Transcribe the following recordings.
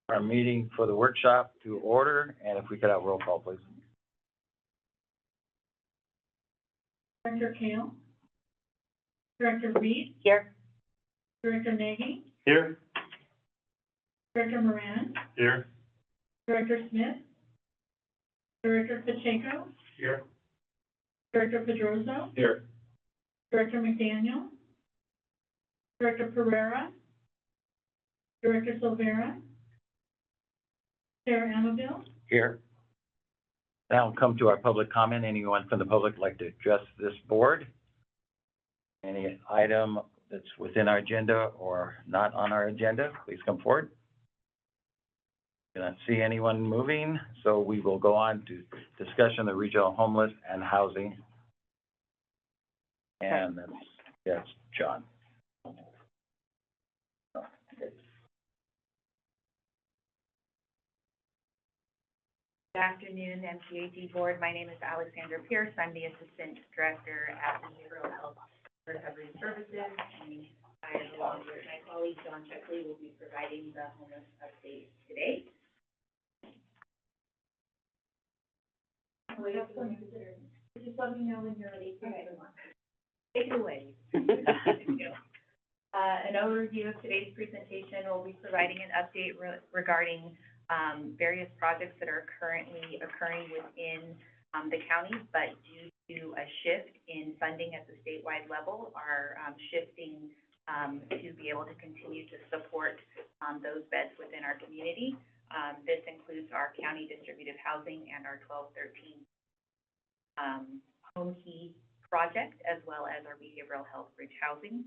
our meeting for the workshop to order, and if we could have roll call, please. Director Kale. Director Reed. Here. Director Nagy. Here. Director Moran. Here. Director Smith. Director Pacheco. Here. Director Pedroso. Here. Director McDaniel. Director Pereira. Director Silvera. Chair Amabile. Here. Now we'll come to our public comment. Anyone from the public like to address this board? Any item that's within our agenda or not on our agenda, please come forward. Do not see anyone moving, so we will go on to discussion of the regional homeless and housing. And that's, yes, John. Good afternoon, MCAG board. My name is Alexandra Pierce. I'm the Assistant Director at Behavioral Health Recovery Services, and I, along with my colleague John Checkley, will be providing the homeless update today. Just let me know when you're ready. Okay. Take it away. An overview of today's presentation. We'll be providing an update regarding various projects that are currently occurring within the county, but due to a shift in funding at the statewide level, are shifting to be able to continue to support those beds within our community. This includes our county distributive housing and our 1213 home key project, as well as our behavioral health bridge housing.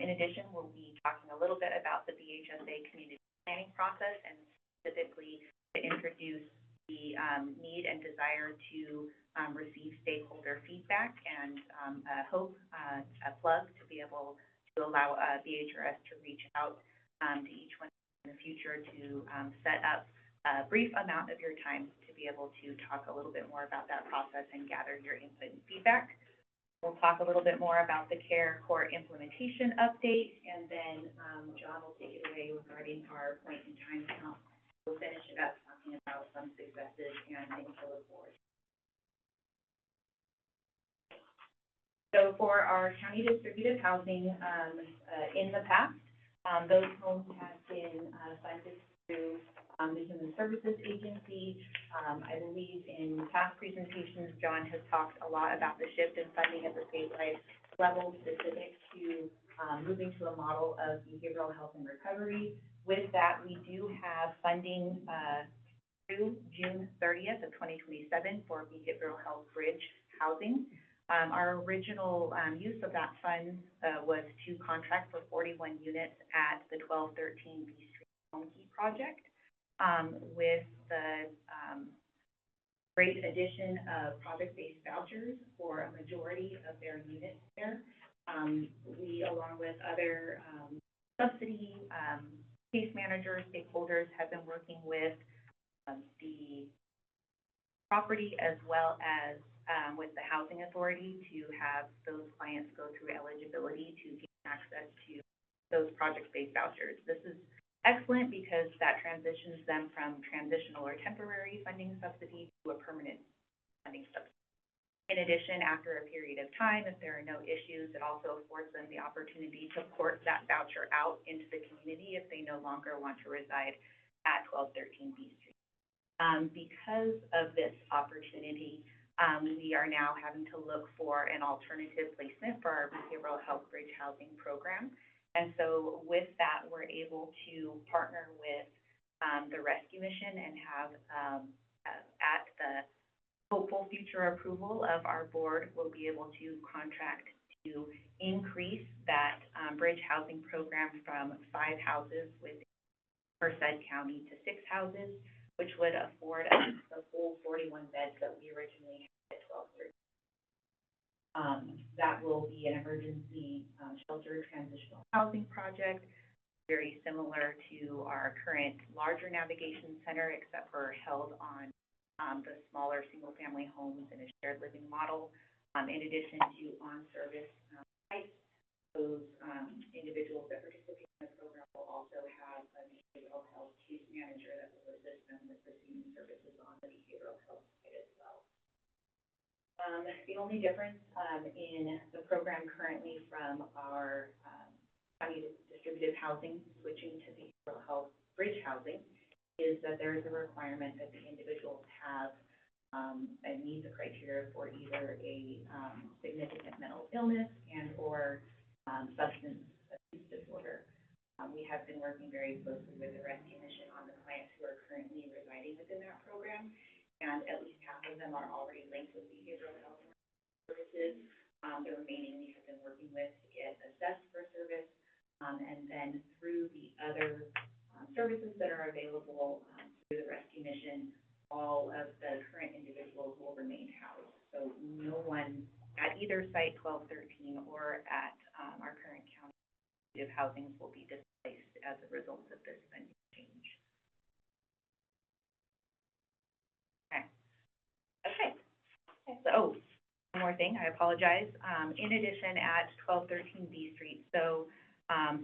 In addition, we'll be talking a little bit about the BHSA community planning process, and specifically to introduce the need and desire to receive stakeholder feedback, and a plug to be able to allow BHRS to reach out to each one in the future to set up a brief amount of your time to be able to talk a little bit more about that process and gather your input and feedback. We'll talk a little bit more about the CARE Core implementation update, and then John will take it away regarding our point in time count. We'll finish it up talking about some successes and things to look forward to. So for our county distributed housing, in the past, those homes have been funded through the Human Services Agency. I believe in past presentations, John has talked a lot about the shift in funding at the statewide level specific to moving to a model of behavioral health and recovery. With that, we do have funding through June 30th of 2027 for behavioral health bridge housing. Our original use of that fund was to contract for 41 units at the 1213 B Street Home Key project. With the great addition of project-based vouchers for a majority of their units there, we, along with other subsidy case managers, stakeholders, have been working with the property as well as with the housing authority to have those clients go through eligibility to gain access to those project-based vouchers. This is excellent because that transitions them from transitional or temporary funding subsidy to a permanent funding subsidy. In addition, after a period of time, if there are no issues, it also affords them the opportunity to port that voucher out into the community if they no longer want to reside at 1213 B Street. Because of this opportunity, we are now having to look for an alternative placement for our behavioral health bridge housing program. And so with that, we're able to partner with the Rescue Mission and have at the hopeful future approval of our board, we'll be able to contract to increase that bridge housing program from 5 houses within Merced County to 6 houses, which would afford us the full 41 beds that we originally had at 1213. That will be an emergency shelter transitional housing project, very similar to our current larger navigation center, except for held on the smaller single-family homes in a shared living model. In addition to on-service sites, those individuals that participate in the program will also have a behavioral health case manager The only difference, in the program currently from our, county distributed housing, switching to behavioral health bridge housing, is that there is a requirement that the individuals have, and meet the criteria for either a, significant mental illness and or, substance abuse disorder. We have been working very closely with the rescue mission on the clients who are currently residing within that program, and at least half of them are already linked with behavioral health services. The remaining we have been working with to get assessed for service, and then through the other services that are available through the rescue mission, all of the current individuals will remain housed. So no one at either site 1213 or at our current county housings will be displaced as a result of this funding change. Okay. So, one more thing, I apologize. In addition, at 1213 B Street, so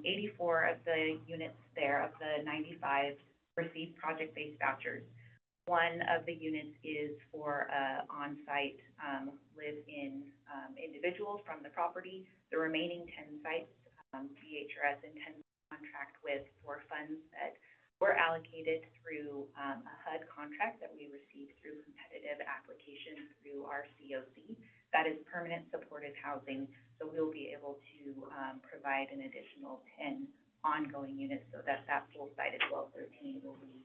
84 of the units there, of the 95, received project-based vouchers. One of the units is for on-site live-in individual from the property. The remaining 10 sites, BHRS intends to contract with for funds that were allocated through a HUD contract that we received through competitive application through our COC. That is permanent supportive housing, so we'll be able to provide an additional 10 ongoing units so that that full site at 1213 will be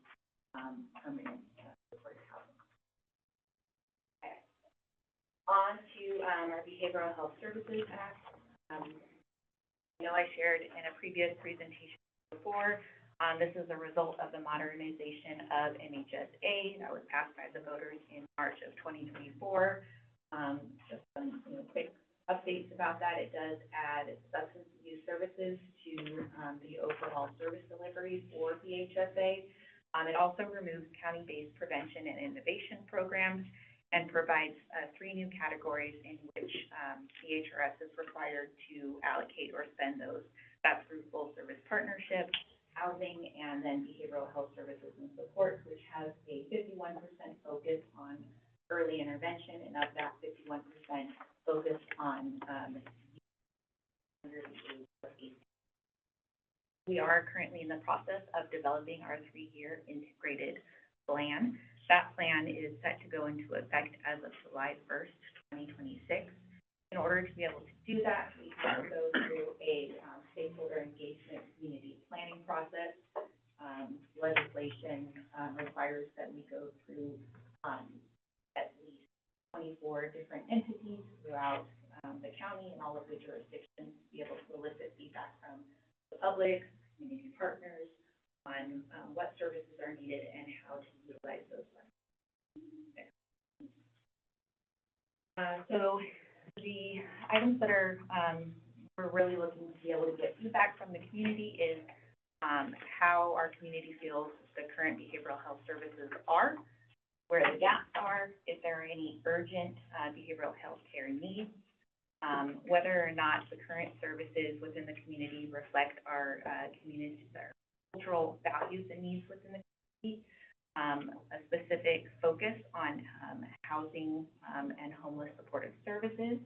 permanent supportive housing. Okay. On to our Behavioral Health Services Act. I know I shared in a previous presentation before. This is a result of the modernization of MHSA that was passed by the voters in March of 2024. Just some quick updates about that. It does add substance abuse services to the overall service delivery for BHSA. It also removes county-based prevention and innovation programs and provides 3 new categories in which BHRS is required to allocate or spend those. That's through full service partnership, housing, and then behavioral health services and support, which has a 51% focus on early intervention, and of that 51% focused on under the age of 18. We are currently in the process of developing our 3-year integrated plan. That plan is set to go into effect as of July 1st, 2026. In order to be able to do that, we have to go through a stakeholder engagement community planning process. Legislation requires that we go through at least 24 different entities throughout the county and all of the jurisdictions to be able to elicit feedback from the public, community partners on what services are needed and how to utilize those funds. So the items that are we're really looking to be able to get feedback from the community is how our community feels the current behavioral health services are, where the gaps are, if there are any urgent behavioral health care needs, whether or not the current services within the community reflect our cultural values and needs within the community, a specific focus on housing and homeless supportive services.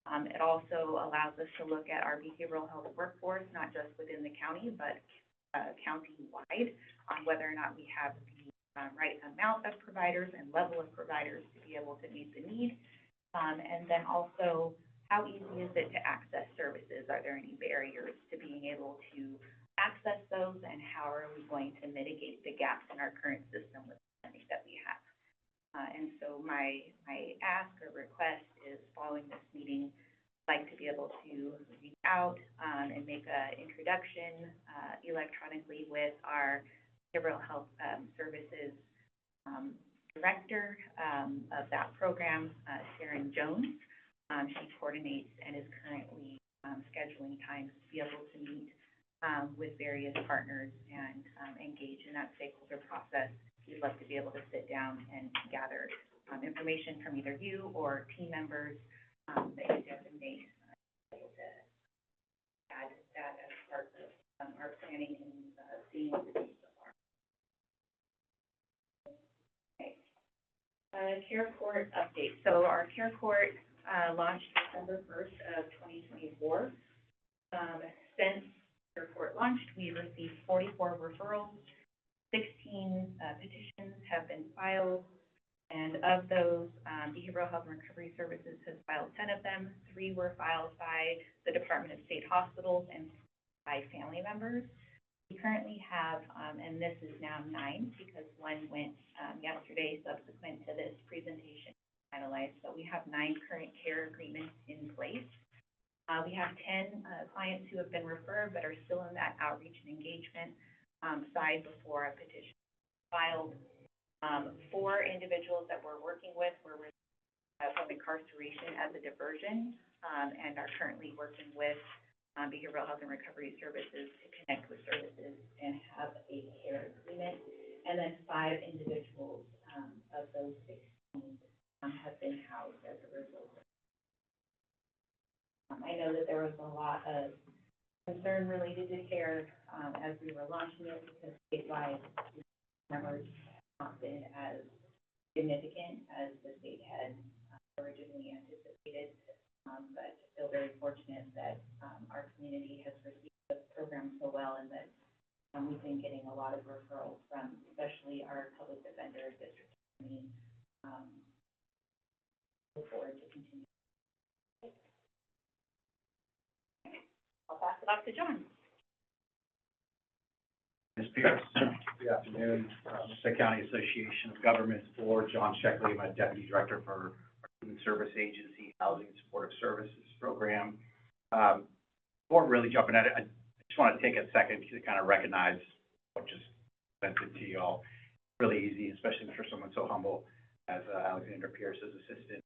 It also allows us to look at our behavioral health workforce, not just within the county, but county-wide, on whether or not we have the right amount of providers and level of providers to be able to meet the need. And then also, how easy is it to access services? Are there any barriers to being able to access those, and how are we going to mitigate the gaps in our current system with the money that we have? And so my ask or request is, following this meeting, I'd like to be able to reach out and make an introduction electronically with our behavioral health services director of that program, Sharon Jones. She coordinates and is currently scheduling times to be able to meet with various partners and engage in that stakeholder process. We'd love to be able to sit down and gather information from either you or team members that you designate to add that as part of our planning and seeing what the needs are. Okay. Care Court update. So our Care Court, launched December 1st of 2024. Since Care Court launched, we've received 44 referrals, 16 petitions have been filed, and of those, Behavioral Health and Recovery Services has filed 10 of them. 3 were filed by the Department of State Hospitals and by family members. We currently have, and this is now 9 because one went yesterday subsequent to this presentation finalized, but we have 9 current care agreements in place. We have 10 clients who have been referred but are still in that outreach and engagement side before a petition is filed. 4 individuals that we're working with were from incarceration as a diversion and are currently working with Behavioral Health and Recovery Services to connect with services and have a care agreement. And then 5 individuals of those 16 have been housed as a result. I know that there was a lot of concern related to care as we were launching it because statewide numbers have not been as significant as the state had originally anticipated. But I feel very fortunate that our community has received the program so well and that we've been getting a lot of referrals from especially our public defender, district attorney. Look forward to continuing. I'll pass it off to John. Ms. Pierce. Good afternoon. Mr. County Association of Governments Board, John Sheckley, my Deputy Director for our Human Service Agency Housing and Supportive Services Program. Before really jumping at it, I just want to take a second to kind of recognize what just presented to you all. It's really easy, especially for someone so humble as Alexander Pierce's Assistant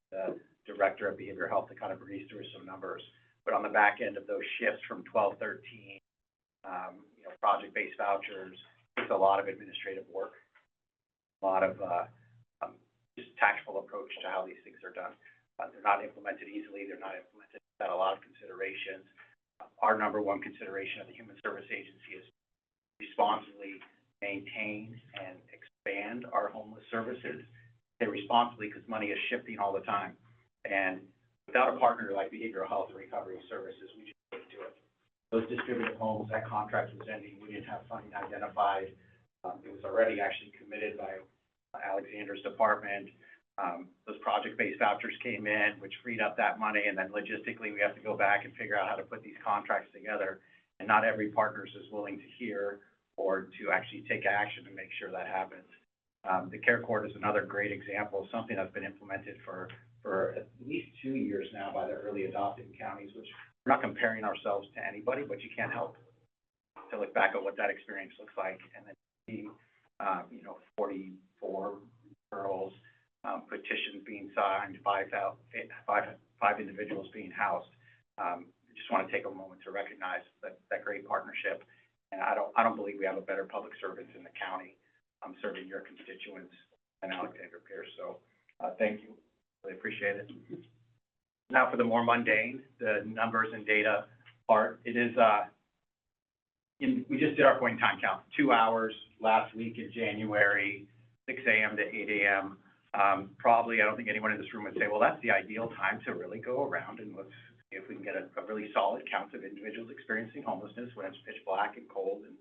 Director of Behavioral Health to kind of breeze through some numbers. But on the back end of those shifts from 1213, project-based vouchers, it's a lot of administrative work, a lot of just tactful approach to how these things are done. They're not implemented easily. They're not implemented without a lot of considerations. Our number one consideration of the Human Service Agency is responsibly maintain and expand our homeless services. Say responsibly because money is shifting all the time. And without a partner like Behavioral Health and Recovery Services, we just can't do it. Those distributed homes, that contract was ending. We didn't have funding identified. It was already actually committed by Alexander's department. Those project-based vouchers came in, which freed up that money, and then logistically, we have to go back and figure out how to put these contracts together. And not every partner is willing to hear or to actually take action to make sure that happens. The Care Court is another great example of something that's been implemented for at least 2 years now by the early adopting counties, which we're not comparing ourselves to anybody, but you can't help to look back at what that experience looks like and then see, 44 referrals, petitions being signed, 5 individuals being housed. I just want to take a moment to recognize that great partnership. And I don't believe we have a better public servant in the county serving your constituents than Alexander Pierce. So thank you. Really appreciate it. Now for the more mundane, the numbers and data part. It is, we just did our point in time count, 2 hours last week in January, 6 a.m. to 8 a.m. Probably, I don't think anyone in this room would say, well, that's the ideal time to really go around and let's see if we can get a really solid count of individuals experiencing homelessness when it's pitch black and cold and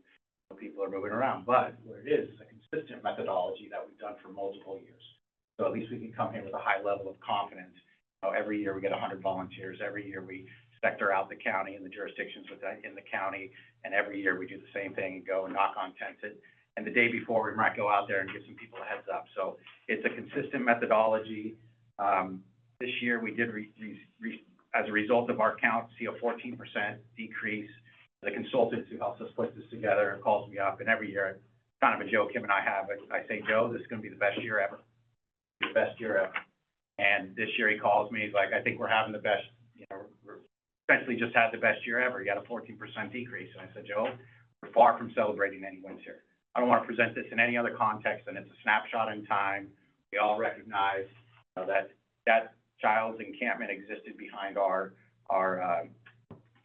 people are moving around. But what it is a consistent methodology that we've done for multiple years. So at least we can come here with a high level of confidence. Every year we get 100 volunteers. Every year we sector out the county and the jurisdictions within the county. And every year we do the same thing and go and knock on tents. And the day before we might go out there and give some people a heads up. So it's a consistent methodology. This year we did, as a result of our count, see a 14% decrease. The consultant who helps us put this together calls me up, and every year, kind of a joke him and I have, I say, Joe, this is going to be the best year ever. The best year ever. And this year he calls me, he's like, I think we're having the best, we're essentially just had the best year ever. You got a 14% decrease. And I said, Joe, we're far from celebrating any wins here. I don't want to present this in any other context than it's a snapshot in time. We all recognize that child's encampment existed behind our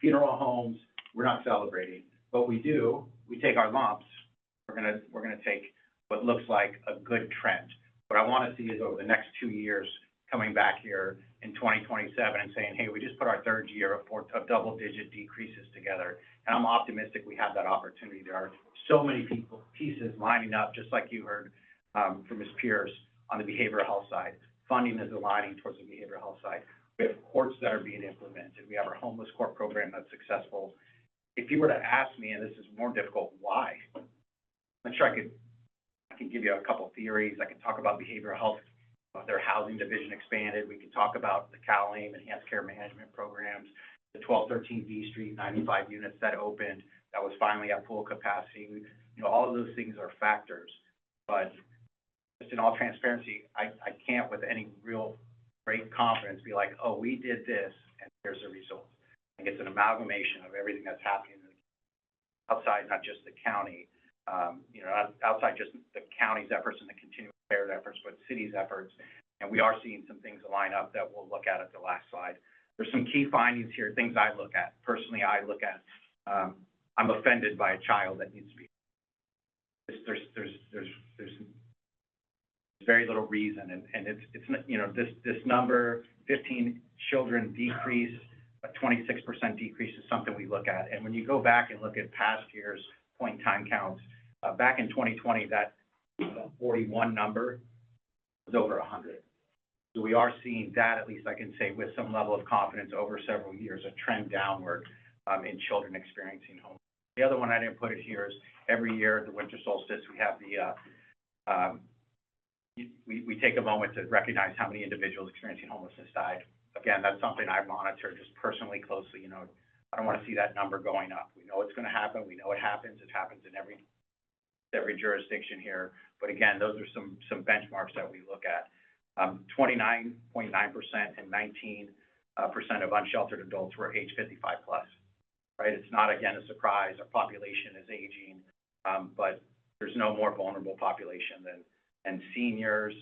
funeral homes. We're not celebrating. But we do, we take our lumps. We're gonna take what looks like a good trend. What I want to see is over the next 2 years, coming back here in 2027 and saying, hey, we just put our third year of double-digit decreases together. And I'm optimistic we have that opportunity. There are so many pieces lining up, just like you heard from Ms. Pierce on the behavioral health side. Funding is aligning towards the behavioral health side. We have courts that are being implemented. We have our homeless court program that's successful. If you were to ask me, and this is more difficult, why? I'm sure I can give you a couple theories. I can talk about behavioral health, their housing division expanded. We can talk about the CalAIM enhanced care management programs, the 1213 V Street, 95 units that opened, that was finally at full capacity. You know, all of those things are factors. But just in all transparency, I can't with any real great confidence be like, oh, we did this and here's the result. I think it's an amalgamation of everything that's happening outside, not just the county, outside just the county's efforts and the continuing care efforts, but city's efforts. And we are seeing some things line up that we'll look at the last slide. There's some key findings here, things I look at. Personally, I look at, I'm offended by a child that needs to be. There's very little reason, and it's this number, 15 children decrease, a 26% decrease is something we look at. And when you go back and look at past years' point in time counts, back in 2020, that 41 number was over 100. So we are seeing that, at least I can say with some level of confidence over several years, a trend downward in children experiencing homelessness. The other one I didn't put it here is every year at the winter solstice, we have we take a moment to recognize how many individuals experiencing homelessness died. Again, that's something I monitor just personally closely. You know, I don't want to see that number going up. We know it's going to happen. We know it happens. It happens in every jurisdiction here. But again, those are some benchmarks that we look at. 29.9% and 19% of unsheltered adults were age 55 plus. Right? It's not, again, a surprise. Our population is aging, but there's no more vulnerable population than seniors.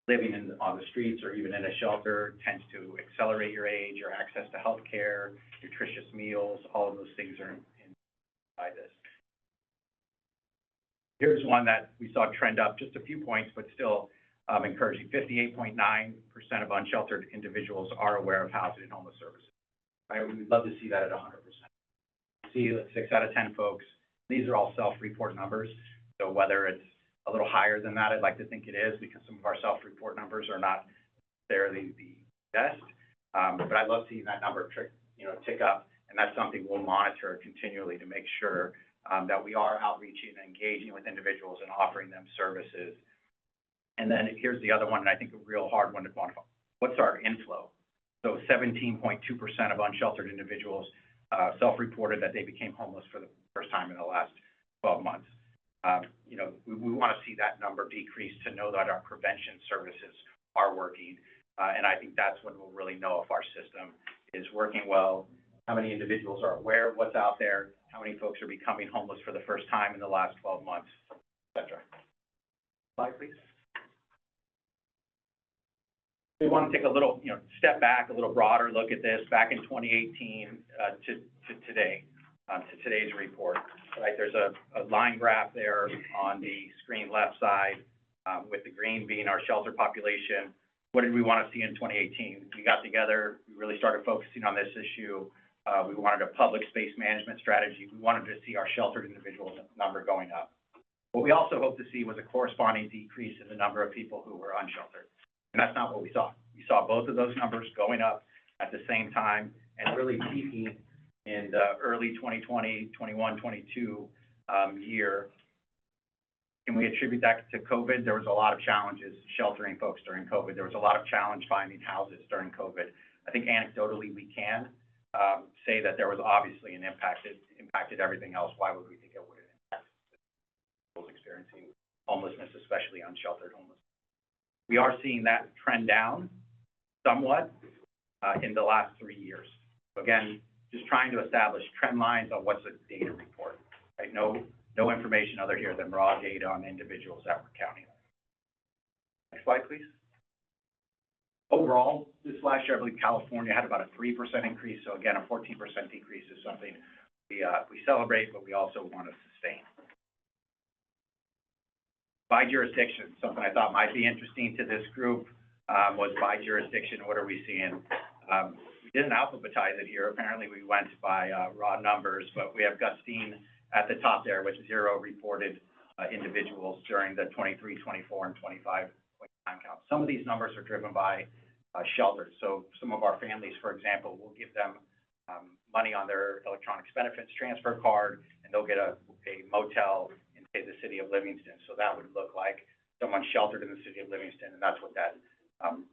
Living on the streets or even in a shelter tends to accelerate your age, your access to health care, nutritious meals, all of those things are inside this. Here's one that we saw trend up just a few points, but still encouraging. 58.9% of unsheltered individuals are aware of housing and homeless services. Right? We'd love to see that at 100%. See that 6 out of 10 folks, these are all self-report numbers. So whether it's a little higher than that, I'd like to think it is, because some of our self-report numbers are not necessarily the best. But I love seeing that number tick up, and that's something we'll monitor continually to make sure that we are outreaching and engaging with individuals and offering them services. And then here's the other one, and I think a real hard one to quantify. What's our inflow? So 17.2% of unsheltered individuals self-reported that they became homeless for the first time in the last 12 months. We want to see that number decrease to know that our prevention services are working. And I think that's when we'll really know if our system is working well, how many individuals are aware of what's out there, how many folks are becoming homeless for the first time in the last 12 months, et cetera. Slide, please. We want to take a little, step back, a little broader look at this back in 2018 to today, to today's report. Right, there's a line graph there on the screen left side, with the green being our shelter population. What did we want to see in 2018? We got together, we really started focusing on this issue. We wanted a public space management strategy. We wanted to see our sheltered individuals number going up. What we also hoped to see was a corresponding decrease in the number of people who were unsheltered. And that's not what we saw. We saw both of those numbers going up at the same time and really peaking in the early 2020, 21, 22 year. Can we attribute that to COVID? There was a lot of challenges sheltering folks during COVID. There was a lot of challenge finding houses during COVID. I think anecdotally we can say that there was obviously an impact. It impacted everything else. Why would we think it would impact those experiencing homelessness, especially unsheltered homelessness? We are seeing that trend down somewhat in the last 3 years. So again, just trying to establish trend lines on what's a data report, right? No information other here than raw data on individuals that we're counting. Next slide, please. Overall, this last year, I believe California had about a 3% increase. So again, a 14% decrease is something we celebrate, but we also want to sustain. By jurisdiction, something I thought might be interesting to this group, was by jurisdiction, what are we seeing? We didn't alphabetize it here. Apparently, we went by, raw numbers, but we have Gustine at the top there with 0 reported, individuals during the 23, 24, and 25 point time count. Some of these numbers are driven by, shelters. So some of our families, for example, will give them, money on their electronics benefits transfer card, and they'll get a motel in, say, the city of Livingston. So that would look like someone sheltered in the city of Livingston, and that's what that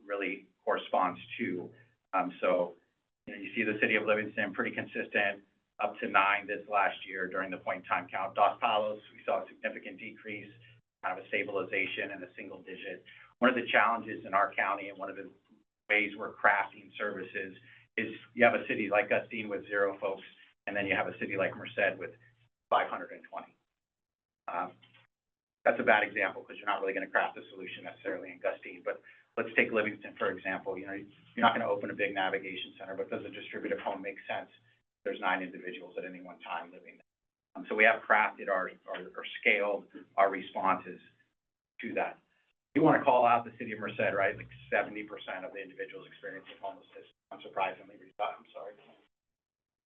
really corresponds to. So, you know, you see the city of Livingston pretty consistent, up to 9 this last year during the point in time count. Dos Palos, we saw a significant decrease, kind of a stabilization and a single digit. One of the challenges in our county, and one of the ways we're crafting services, is you have a city like Gustine with 0 folks, and then you have a city like Merced with 520. That's a bad example, because you're not really going to craft a solution necessarily in Gustine. But let's take Livingston, for example. You know, you're not going to open a big navigation center, but does a distributive home make sense? There's 9 individuals at any one time living there. So we have crafted or scaled our responses to that. You want to call out the city of Merced, right? Like 70% of the individuals experiencing homelessness, unsurprisingly,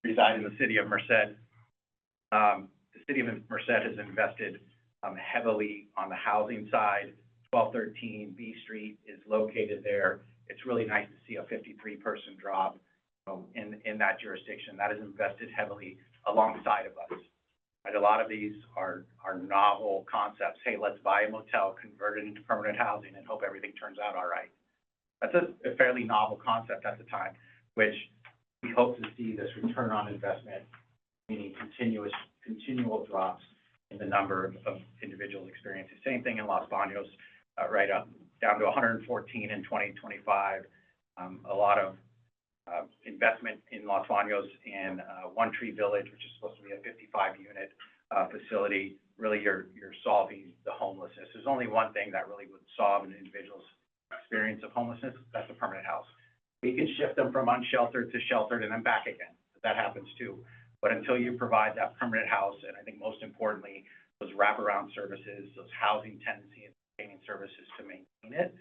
reside in the city of Merced. The city of Merced has invested heavily on the housing side. 1213 B Street is located there. It's really nice to see a 53-person drop in that jurisdiction. That is invested heavily alongside of us. Right? A lot of these are novel concepts. Hey, let's buy a motel, convert it into permanent housing, and hope everything turns out all right. That's a fairly novel concept at the time, which we hope to see this return on investment, meaning continual drops in the number of individuals experiencing. Same thing in Los Baños, right up down to 114 in 2025. A lot of investment in Los Baños in One Tree Village, which is supposed to be a 55-unit facility. Really, you're solving the homelessness. There's only one thing that really would solve an individual's experience of homelessness. That's a permanent house. We can shift them from unsheltered to sheltered and then back again. That happens too. But until you provide that permanent house, and I think most importantly, those wraparound services, those housing tenancy and sustaining services to maintain it,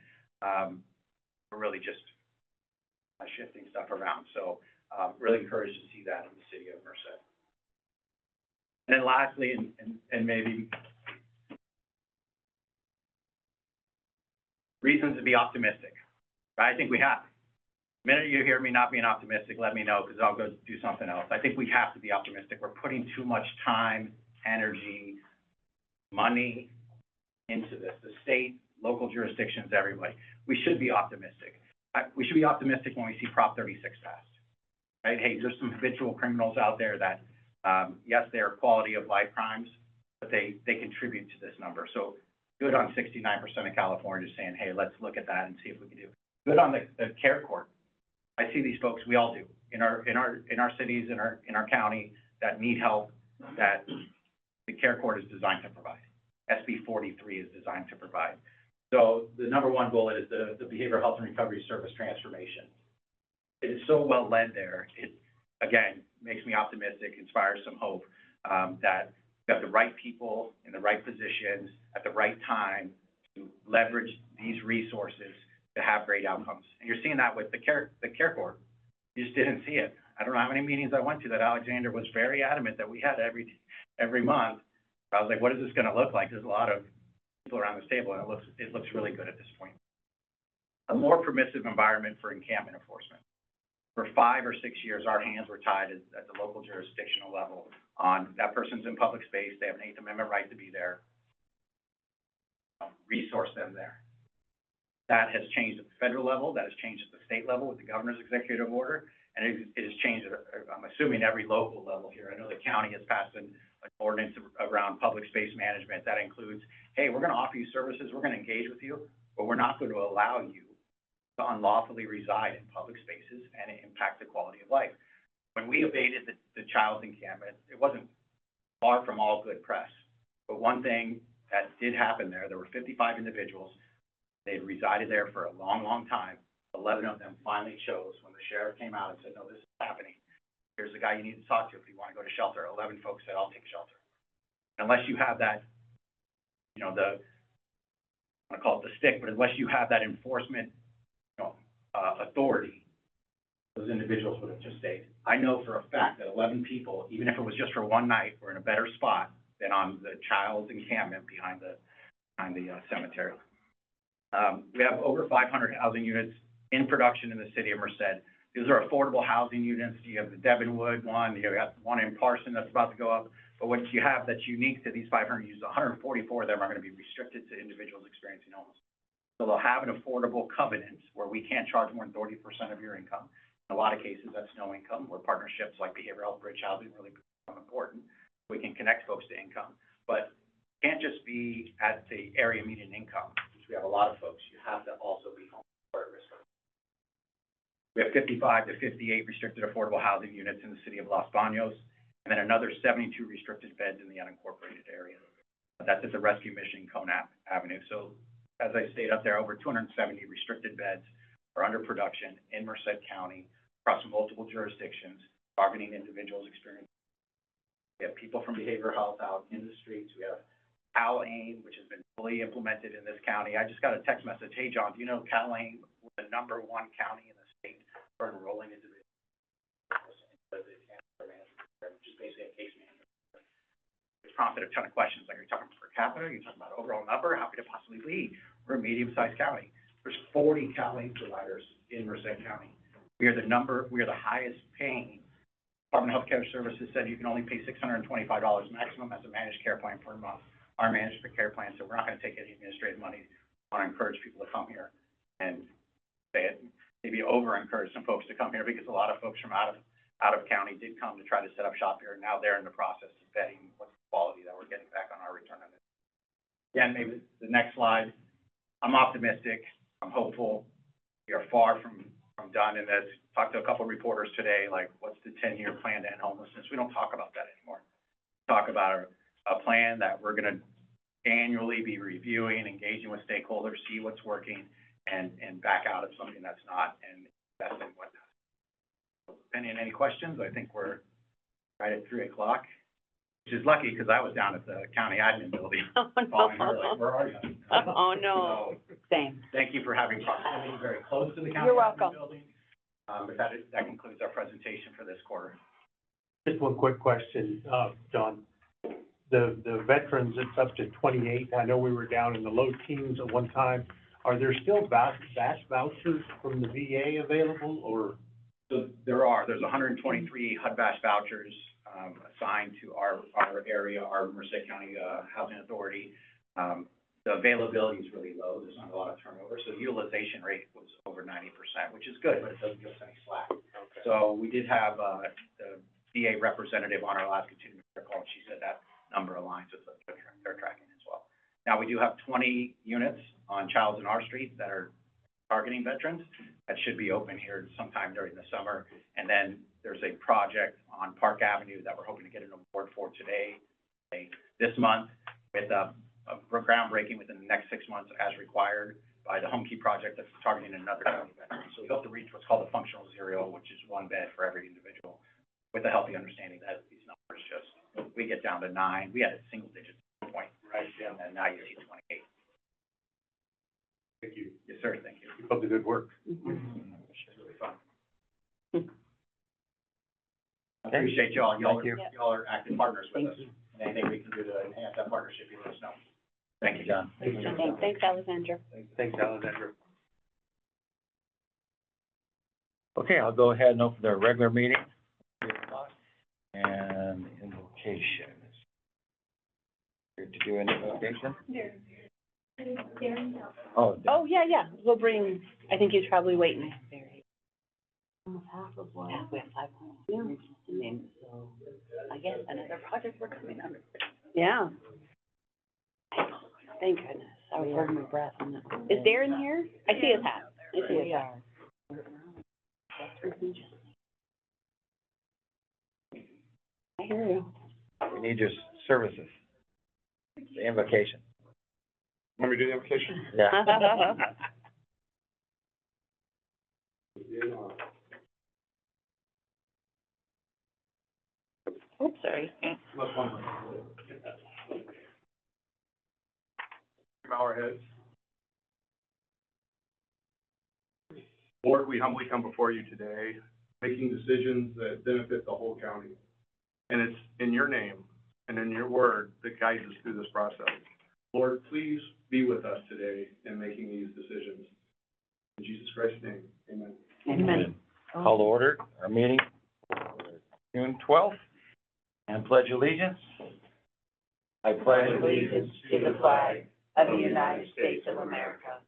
we're really just shifting stuff around. So really encouraged to see that in the city of Merced. And then lastly, and maybe reasons to be optimistic, right? I think we have. The minute you hear me not being optimistic, let me know, because I'll go do something else. I think we have to be optimistic. We're putting too much time, energy, money into this. The state, local jurisdictions, everybody. We should be optimistic. We should be optimistic when we see Prop 36 passed, right? Hey, there's some habitual criminals out there that, yes, they're quality of life crimes, but they contribute to this number. So good on 69% of California saying, hey, let's look at that and see if we can do. Good on the care court. I see these folks, we all do, in our cities, in our county, that need help, that the care court is designed to provide. SB 43 is designed to provide. So the number one bullet is the behavioral health and recovery service transformation. It is so well led there. It, again, makes me optimistic, inspires some hope, that we have the right people in the right positions at the right time to leverage these resources to have great outcomes. And you're seeing that with the care court. You just didn't see it. I don't know how many meetings I went to that Alexander was very adamant that we had every month. I was like, what is this going to look like? There's a lot of people around this table, and it looks really good at this point. A more permissive environment for encampment enforcement. For 5 or 6 years, our hands were tied at the local jurisdictional level on that person's in public space. They have an 8th Amendment right to be there. Resource them there. That has changed at the federal level. That has changed at the state level with the governor's executive order. And it has changed, I'm assuming, every local level here. I know the county has passed an ordinance around public space management that includes, hey, we're going to offer you services, we're going to engage with you, but we're not going to allow you to unlawfully reside in public spaces and impact the quality of life. When we abated the child's encampment, it wasn't far from all good press. But one thing that did happen there were 55 individuals. They'd resided there for a long, long time. 11 of them finally chose when the sheriff came out and said, no, this is happening. Here's the guy you need to talk to if you want to go to shelter. 11 folks said, I'll take shelter. Unless you have that, you know, the I want to call it the stick, but unless you have that enforcement, authority, those individuals would have just stayed. I know for a fact that 11 people, even if it was just for one night, were in a better spot than on the child's encampment behind the cemetery. We have over 500 housing units in production in the city of Merced. These are affordable housing units. You have the Devonwood one, you have one in Parson that's about to go up. But what you have that's unique to these 500 units, 144 of them are going to be restricted to individuals experiencing homelessness. So they'll have an affordable covenant where we can't charge more than 30% of your income. In a lot of cases, that's no income, where partnerships like behavioral health bridge housing really become important. We can connect folks to income, but it can't just be at the area median income, which we have a lot of folks. You have to also be home or at risk. We have 55 to 58 restricted affordable housing units in the city of Los Banos, and then another 72 restricted beds in the unincorporated area. That's at the Rescue Mission Conap Avenue. So as I stated up there, over 270 restricted beds are under production in Merced County across multiple jurisdictions, targeting individuals experiencing. We have people from behavioral health out in the streets. We have CalAIM, which has been fully implemented in this county. I just got a text message. Hey, John, do you know CalAIM was the #1 county in the state for enrolling individuals? Which is basically a case management. It's prompted a ton of questions, like, are you talking per capita? Are you talking about overall number? How could it possibly be? We're a medium-sized county. There's 40 CalAIM providers in Merced County. We are the highest paying. Department of Healthcare Services said you can only pay $625 maximum as a managed care plan per month. Our managed care plan, so we're not going to take any administrative money. I want to encourage people to come here and say it, maybe over-encourage some folks to come here, because a lot of folks from out of county did come to try to set up shop here, and now they're in the process of vetting what's the quality that we're getting back on our return on it. Again, maybe the next slide. I'm optimistic. I'm hopeful. We are far from done in this. Talked to a couple of reporters today, like, what's the 10-year plan to end homelessness? We don't talk about that anymore. We talk about a plan that we're going to annually be reviewing, engaging with stakeholders, see what's working, and back out of something that's not, and invest in what does. Depending on any questions, I think we're right at 3 o'clock, which is lucky because I was down at the county admin building. Oh, Calling her, no. like, where are you? Oh, no. So, Same. thank you for having proximity very close to the county You're admin welcome. building. But that concludes our presentation for this quarter. Just one quick question, John. The veterans, it's up to 28. I know we were down in the low teens at one time. Are there still VASH vouchers from the VA available, or? So there's 123 HUD-VASH vouchers assigned to our area, our Merced County Housing Authority. The availability is really low. There's not a lot of turnover. So the utilization rate was over 90%, which is good, but it doesn't give us any slack. Okay. So we did have the VA representative on our last continuing care call, and she said that number aligns with what they're tracking as well. Now, we do have 20 units on Childs and R Street that are targeting veterans. That should be open here sometime during the summer. And then there's a project on Park Avenue that we're hoping to get an award for this month, with a groundbreaking within the next 6 months as required by the Home Key Project that's targeting another county veteran. So we hope to reach what's called a functional zero, which is 1 bed for every individual, with a healthy understanding that these numbers we get down to 9. We had a single digit point, right? Yeah. And now you see 28. Thank you. Yes, sir. Thank you. Keep up the good work. It's really fun. I appreciate y'all. Thank you. Y'all are active partners with Thank us. you. Anything we can do to enhance that partnership, you let us know. Thank you, John. Thanks, Alexandra. Thanks, Alexandra. Okay, I'll go ahead and open the regular meeting. 3 o'clock. And invocation. Here to do an invocation? Oh, Oh, yeah. We'll bring, I think he's probably waiting. Almost half of what? We have 5 units, and then, so, I guess another project we're coming under. Yeah. Thank goodness. I was holding my breath on that. Is Darren here? I see his hat. I see his hat. I hear you. we need your services. The invocation. Want me to do the application? Yeah. Oops, sorry. Bow our heads. Lord, we humbly come before you today, making decisions that benefit the whole county. And it's in your name and in your word that guides us through this process. Lord, please be with us today in making these decisions. In Jesus Christ's name, amen. Amen. Call to order our meeting, June 12th, and pledge allegiance. I pledge allegiance to the flag of the United States of America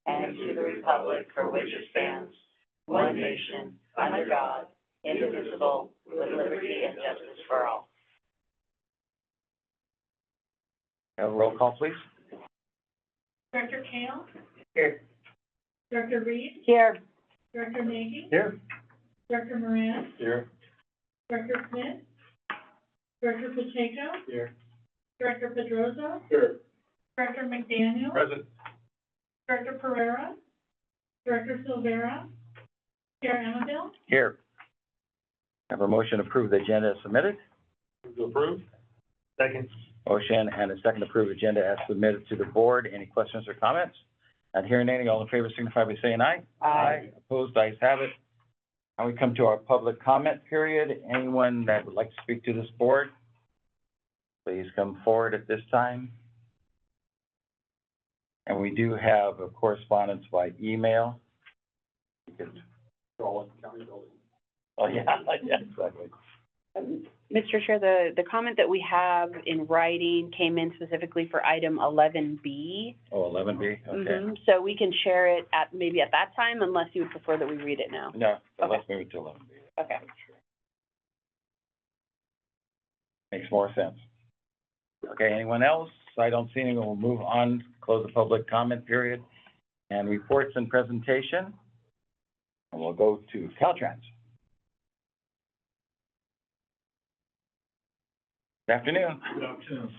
and to the republic for which it stands, one nation, under God, indivisible, with liberty and justice for all. Have a roll call, please. Director Kale? Here. Director Reed? Here. Director Nagy? Here. Director Moran? Here. Director Smith? Director Pacheco? Here. Director Pedrosa? Here. Director McDaniel? Present. Director Pereira? Director Silvera? Chair Annabelle? Here. Have a motion to approve the agenda as submitted. To approve. Second. Motion and a second to approve agenda as submitted to the board. Any questions or comments? Not hearing any, all in favor signify by saying aye. Aye. Opposed, ayes have it. Now we come to our public comment period. Anyone that would like to speak to this board, please come forward at this time. And we do have a correspondence by email. You could- Oh, yeah, yeah, exactly. Mr. Chair, the comment that we have in writing came in specifically for item 11B. Oh, 11B, okay. So we can share it at, maybe at that time, unless you would prefer that we read it now. No, Okay. let's move it to 11B. Okay. Makes more sense. Okay, anyone else? I don't see anyone. We'll move on, close the public comment period, and reports and presentation. And we'll go to Caltrans. Good afternoon. Good afternoon.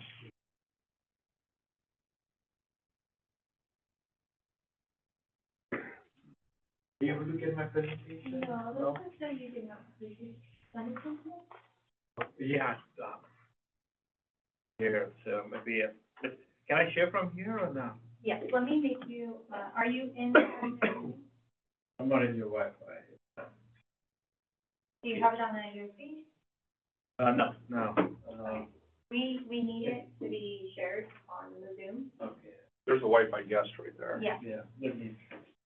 Were you able to get my presentation? No, that's okay, you did not. Yeah, here, so maybe, can I share from here or no? Yes, let me make you, are you in the, I'm not in your Wi-Fi. do you have it on a USB? No, We need it to be shared on the Zoom. okay, There's a Wi-Fi guest right there. Yeah, yeah, let me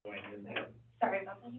join in there. sorry about that.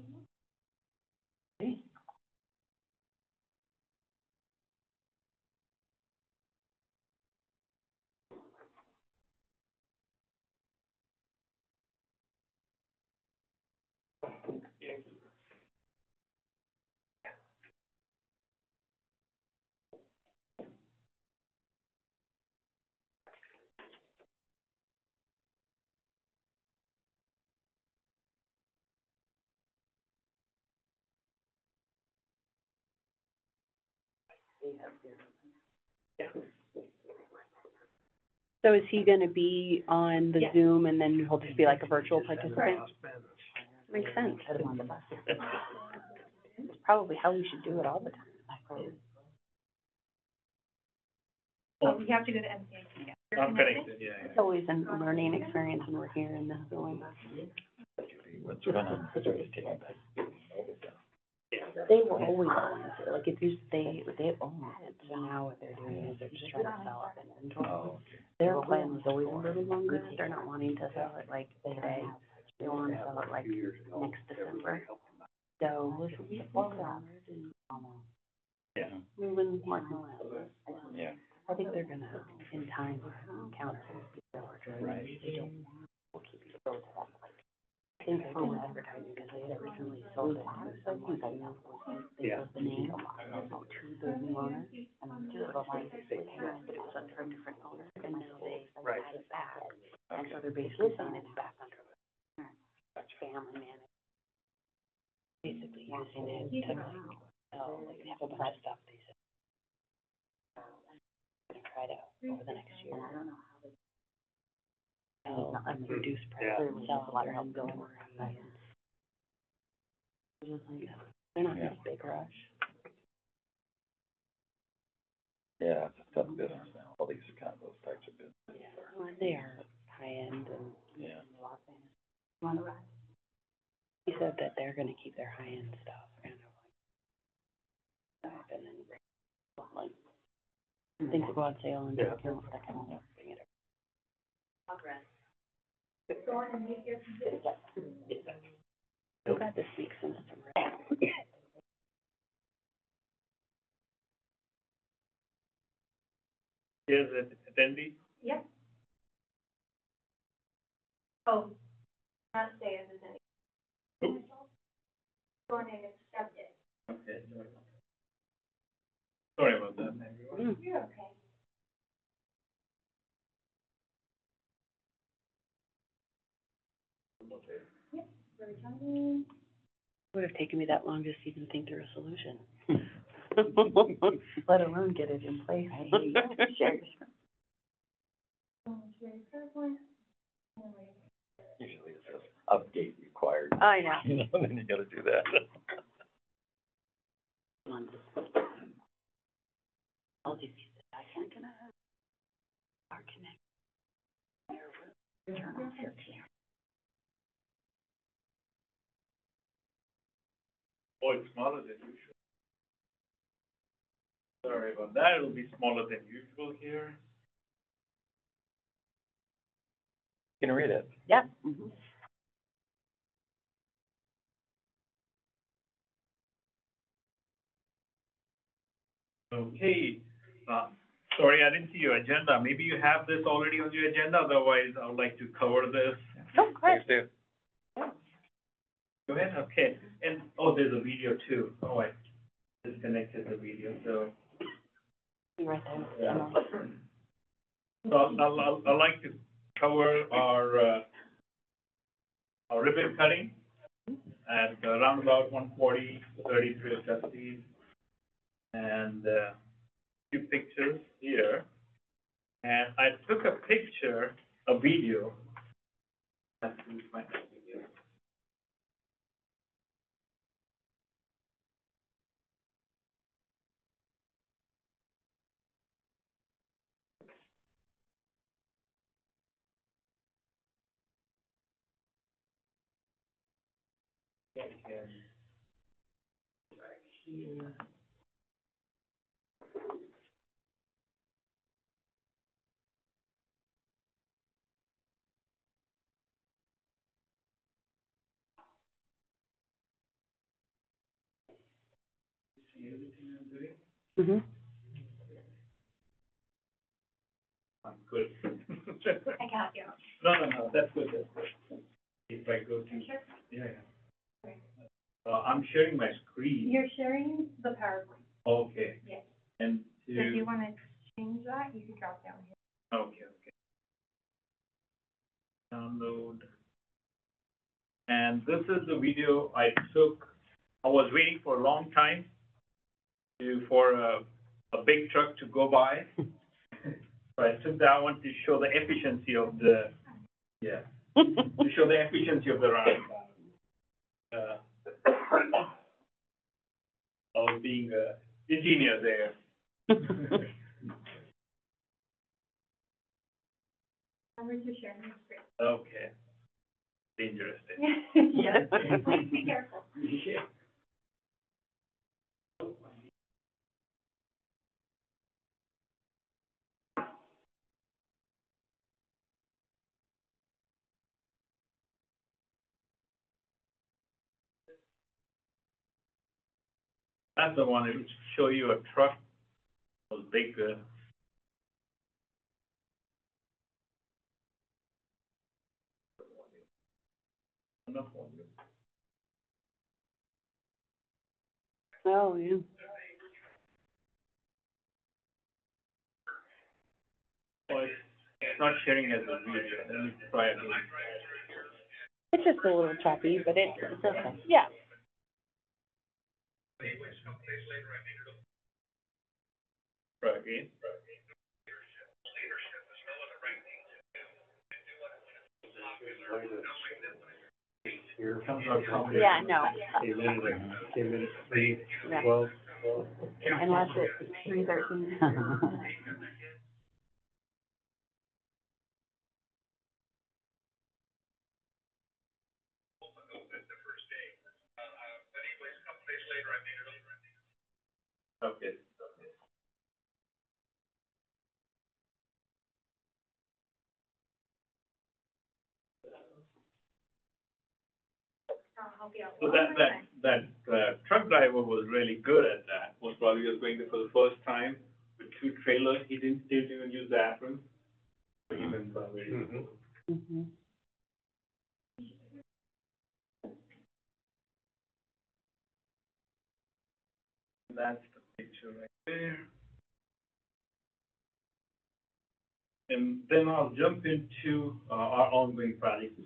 So is he gonna be on the Yes. Zoom and then he'll just be like a virtual participant? Makes sense. It's probably how we should do it all the time. So you have to go to MCAG. You're I'm connected? connected, yeah, It's always a learning experience when we're here in the Zoom. What's going on? They were always on it, like if you, they own it, so now what they're doing is they're just trying to sell it in inventory. Oh, Their plan was always a little longer, they're not wanting to sell it like today, they wanna sell it like next December. So, we'll get $4 and, yeah, moving like miles. yeah. I think they're gonna, in time, counter. Right. They don't, will keep you close to that, like, I think they're doing advertising, because they had recently sold it to someone, they built the name to the new owner, and just the life, it was under a different owner, and now they like had it back. And so they're basically saying it's back under family management. Basically using it to, so, like, they have a bunch of stuff they said. Gonna try to, over the next year. I don't know how they. Like reduce price, sell a lot of help going around. They're not in a big rush. Yeah, it's a tough business now, all these kind of, those types of businesses Yeah, are, well, they are high end and. yeah. A lot of things. He said that they're gonna keep their Brian stuff, kind of like, and then, like, things that go on sale and, Yeah. that kind of stuff, bring it up. I'm glad this week's in summer. Here's an attendee. Yep. Oh, not stay as an Go ahead and accept it. Okay. Sorry about that, everyone. You're okay. Yep, very time. Would have taken me that long just to even think through a solution. Let alone get it in place. Sure. Usually it says update required. I know. You know, then you gotta do that. All these pieces, I can't get out. Are connected. Turn off your camera. Oh, it's smaller than usual. Sorry about that, it'll be smaller than usual here. You can read it. Yep. Mhm. Okay, sorry, I didn't see your agenda. Maybe you have this already on your agenda, otherwise I would like to cover this. Oh, great. Thanks, Dave. Go ahead, okay. And, oh, there's a video too. Oh, I disconnected the video, so. Be right there. Yeah. So I'd like to cover our ribbon cutting at around about 140, 33 trustees. And, few pictures here. And I took a picture, a video. Let's use my video. Here. See everything I'm doing? Mhm. I'm good. I got you. No, that's good, that's good. If I go to, yeah. I'm sharing my screen. You're sharing the PowerPoint. Okay. Yes. And So if you to, wanna change that, you can drop down here. okay. Download. And this is the video I took. I was waiting for a long time for a big truck to go by. So I took that one to show the efficiency of the, to show the efficiency of the roundabout. I was being a engineer there. Remember to share your screen. Okay. Dangerous thing. Yes, please be careful. Yeah. That's the one that would show you a truck, those big, Oh, yeah. oh, it's not sharing as a video. Let me try again. It's just a little choppy, but it's okay. Yeah. Try again. Here. Yeah, no. Came in at 3:12. Yeah. Unless it's 3:13. Okay. I'll help you out. So that truck driver was really good at that, was probably just going there for the first time with 2 trailers, he didn't even use the apron. But he went very Mhm. Mhm. That's the picture right there. And then I'll jump into our ongoing project.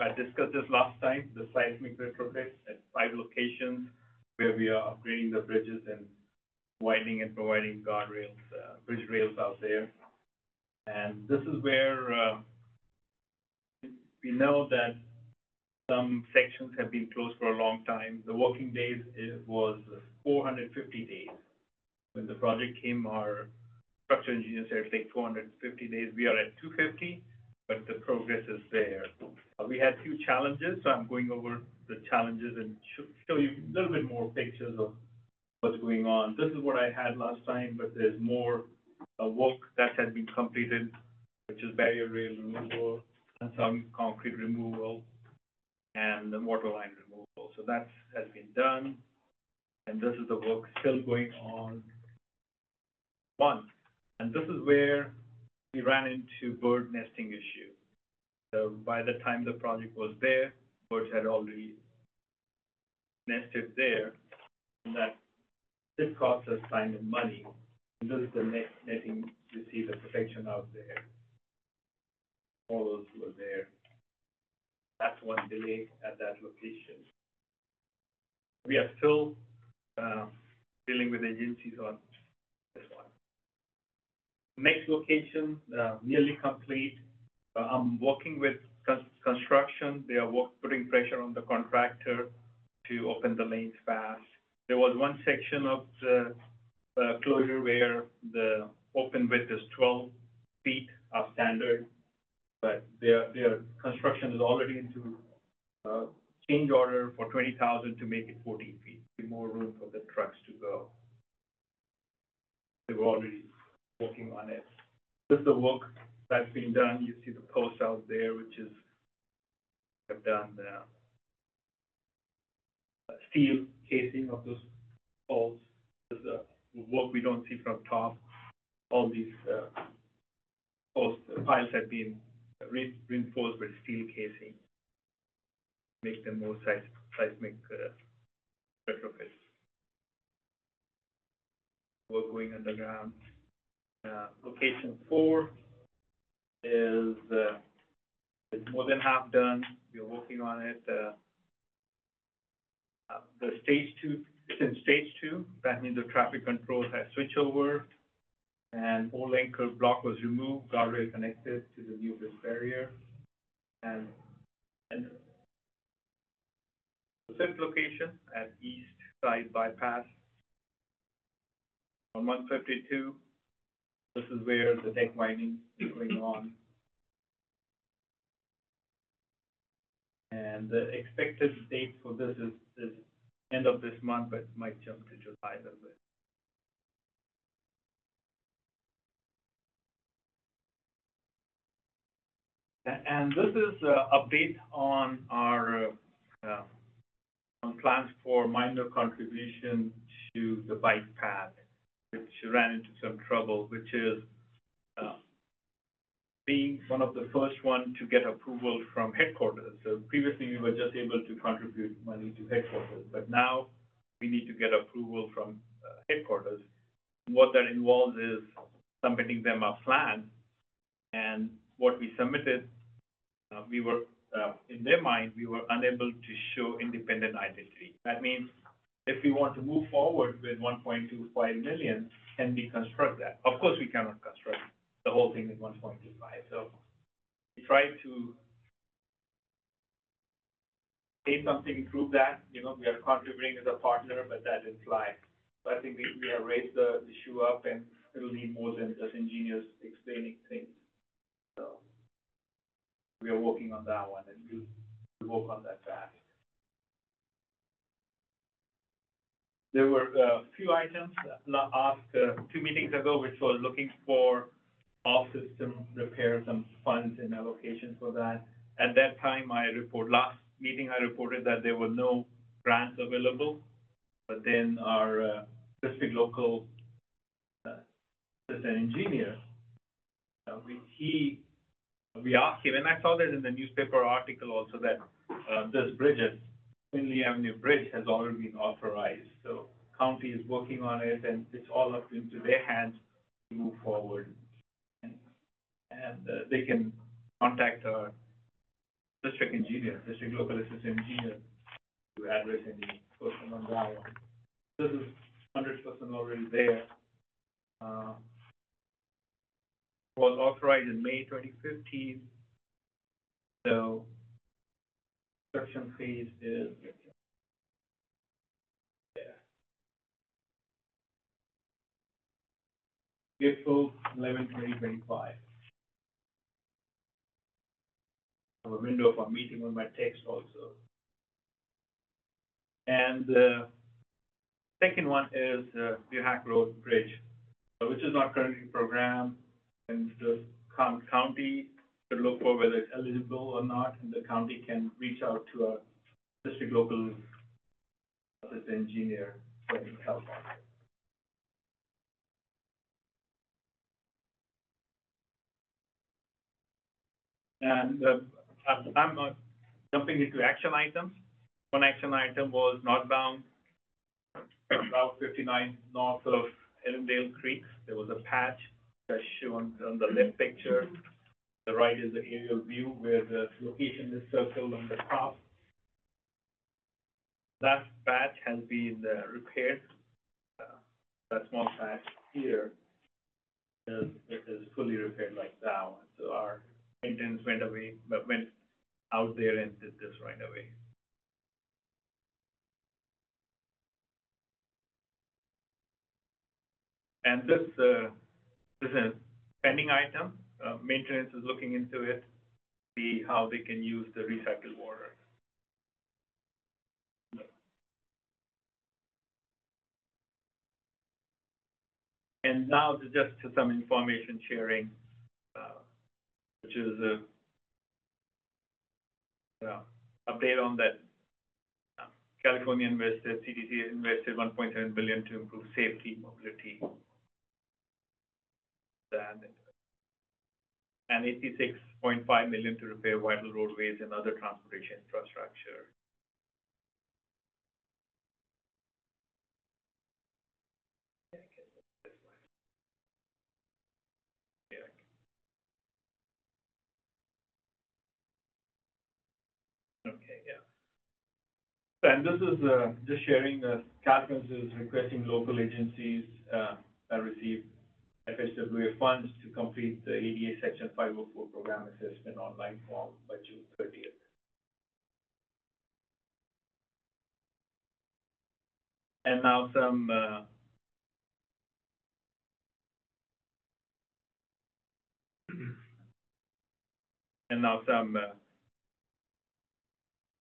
I discussed this last time, the seismic retrofit at 5 locations where we are upgrading the bridges and widening and providing guardrails, bridge rails out there. And this is where we know that some sections have been closed for a long time. The working days was 450 days. When the project came, our structural engineers said it's like 450 days. We are at 250, but the progress is there. We had few challenges, so I'm going over the challenges and show you a little bit more pictures of what's going on. This is what I had last time, but there's more work that has been completed, which is barrier rail removal and some concrete removal and the water line removal. So that has been done, and this is the work still going on. And this is where we ran into bird nesting issue. So by the time the project was there, birds had already nested there, and that did cost us time and money. And this is the netting, you see the protection out there. All those were there. That's one delay at that location. We are still dealing with agencies on this one. Next location, nearly complete. I'm working with construction. They are putting pressure on the contractor to open the lanes fast. There was one section of the closure where the open width is 12 feet of standard, but their construction is already into change order for 20,000 to make it 14 feet, more room for the trucks to go. They were already working on it. This is the work that's been done. You see the post out there, which is have done the steel casing of those poles. This is the work we don't see from top. All these post piles have been reinforced with steel casing, make them more seismic retrofits. Work going underground. Location 4 is more than half done. We're working on it. The stage 2, it's in stage 2. That means the traffic control has switched over, and whole anchor block was removed, guardrail connected to the new bridge barrier, and the 5th location at East Side Bypass on 152. This is where the deck widening is going on. And the expected date for this is end of this month, but it might jump to July a little bit. And this is an update on our on plans for minor contribution to the bike path, which ran into some trouble, which is being one of the first one to get approval from headquarters. So previously, we were just able to contribute money to headquarters, but now we need to get approval from headquarters. What that involves is submitting them a plan, and what we submitted, we were, in their mind, we were unable to show independent identity. That means if we want to move forward with 1.25 million, can we construct that? Of course, we cannot construct the whole thing in 1.25. So we tried to say something, prove that, we are contributing as a partner, but that didn't fly. So I think we have raised the issue up, and it'll need more than just engineers explaining things. So we are working on that one, and we'll work on that fast. there were a few items asked 2 meetings ago, which was looking for off-system repairs and funds and allocation for that. At that time, last meeting, I reported that there were no grants available, but then our district local assistant engineer, we asked him, and I saw that in the newspaper article also, that this bridges, Finley Avenue Bridge has already been authorized. So county is working on it, and it's all up into their hands to move forward. And they can contact our district engineer, district local assistant engineer, to address any question on that one. This is 100% already there. Was authorized in May 2015. So construction phase is April 11, 2025. I have a window for meeting on my text also. And the second one is Buhack Road Bridge, which is not currently programmed, and the county should look for whether it's eligible or not, and the county can reach out to a district local assistant engineer for any help on it. And I'm jumping into action items. One action item was northbound, Route 59 north of Erindale Creek. There was a patch that's shown on the left picture. The right is the aerial view where the location is circled on the top. That patch has been repaired. That small patch here is fully repaired like that one. So our maintenance went out there and did this right away. And this is a pending item. Maintenance is looking into it, see how they can use the recycled water. And now just some information sharing, which is a update on that. California CDC invested $1.7 billion to improve safety, mobility, and $86.5 million to repair vital roadways and other transportation infrastructure. Okay, yeah. And this is just sharing, Caltrans is requesting local agencies that receive FHWA funds to complete the ADA Section 504 program assessment online form by June 30th. And now some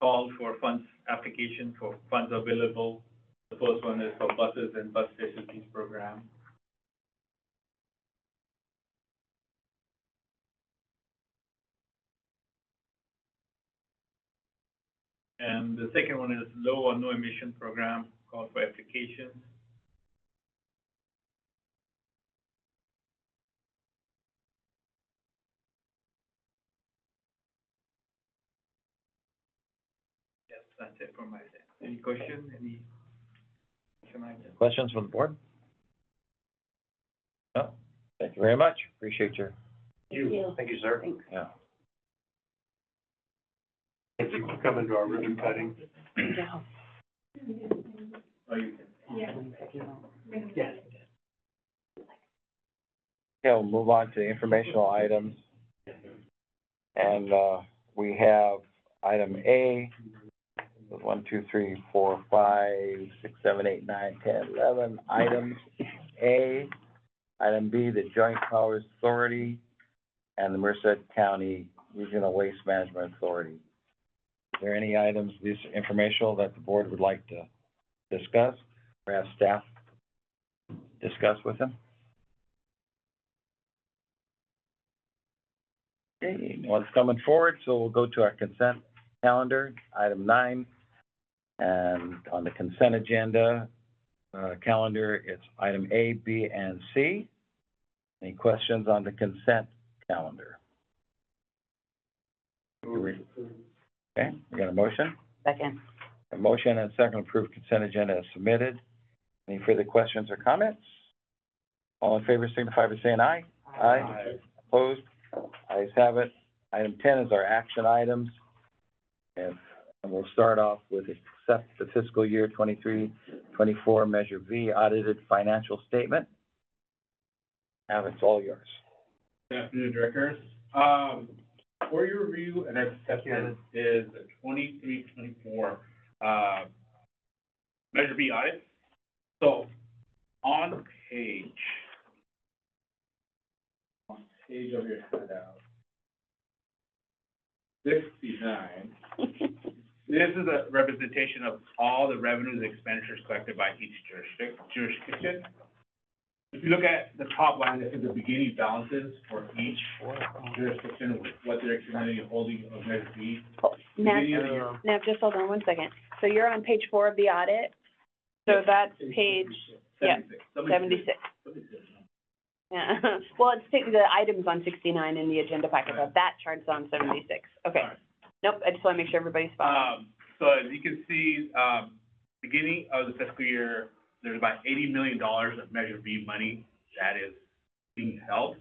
call for funds, application for funds available. The first one is for buses and bus facilities program. And the second one is low or no emission program, call for applications. Yes, that's it from my side. Any question, any action item? Questions from the board? No? Thank you very much. Appreciate your, Thank you, sir. Thanks. yeah. Thank you for coming to our ribbon cutting. Yeah. Oh, you can. Yeah. Yes. Okay, we'll move on to informational items. And, we have item A, 1, 2, 3, 4, 5, 6, 7, 8, 9, 10, 11 items. A, item B, the Joint Powers Authority and the Merced County Regional Waste Management Authority. Are there any items, these informational, that the board would like to discuss? or have staff discuss with them? Okay, no one's coming forward, so we'll go to our consent calendar, item 9. And on the consent agenda, calendar, it's item A, B, and C. Any questions on the consent calendar? Okay, we got a motion? Second. A motion and a second approved consent agenda as submitted. Any further questions or comments? All in favor signify by saying aye. Aye. Opposed? Ayes have it. Item 10 is our action items. And we'll start off with accept the fiscal year 23-24 Measure V audited financial statement. Now it's all yours. Good afternoon, directors. For your review and acceptance is the 23-24 Measure B audit. So on page of your handout, 69, this is a representation of all the revenues and expenditures collected by each jurisdiction. If you look at the top line, this is the beginning balances for each jurisdiction, what they're accumulating and holding of Measure B. Beginning of the year. Now, just hold on one second. So you're on page 4 of the audit? So that's page, yeah, 76. Yeah, well, it's taking the items on 69 in the agenda packet, but that chart's on 76. Okay. All right. Nope, I just want to make sure everybody's following. So as you can see, beginning of the fiscal year, there's about $80 million of Measure B money that is being held.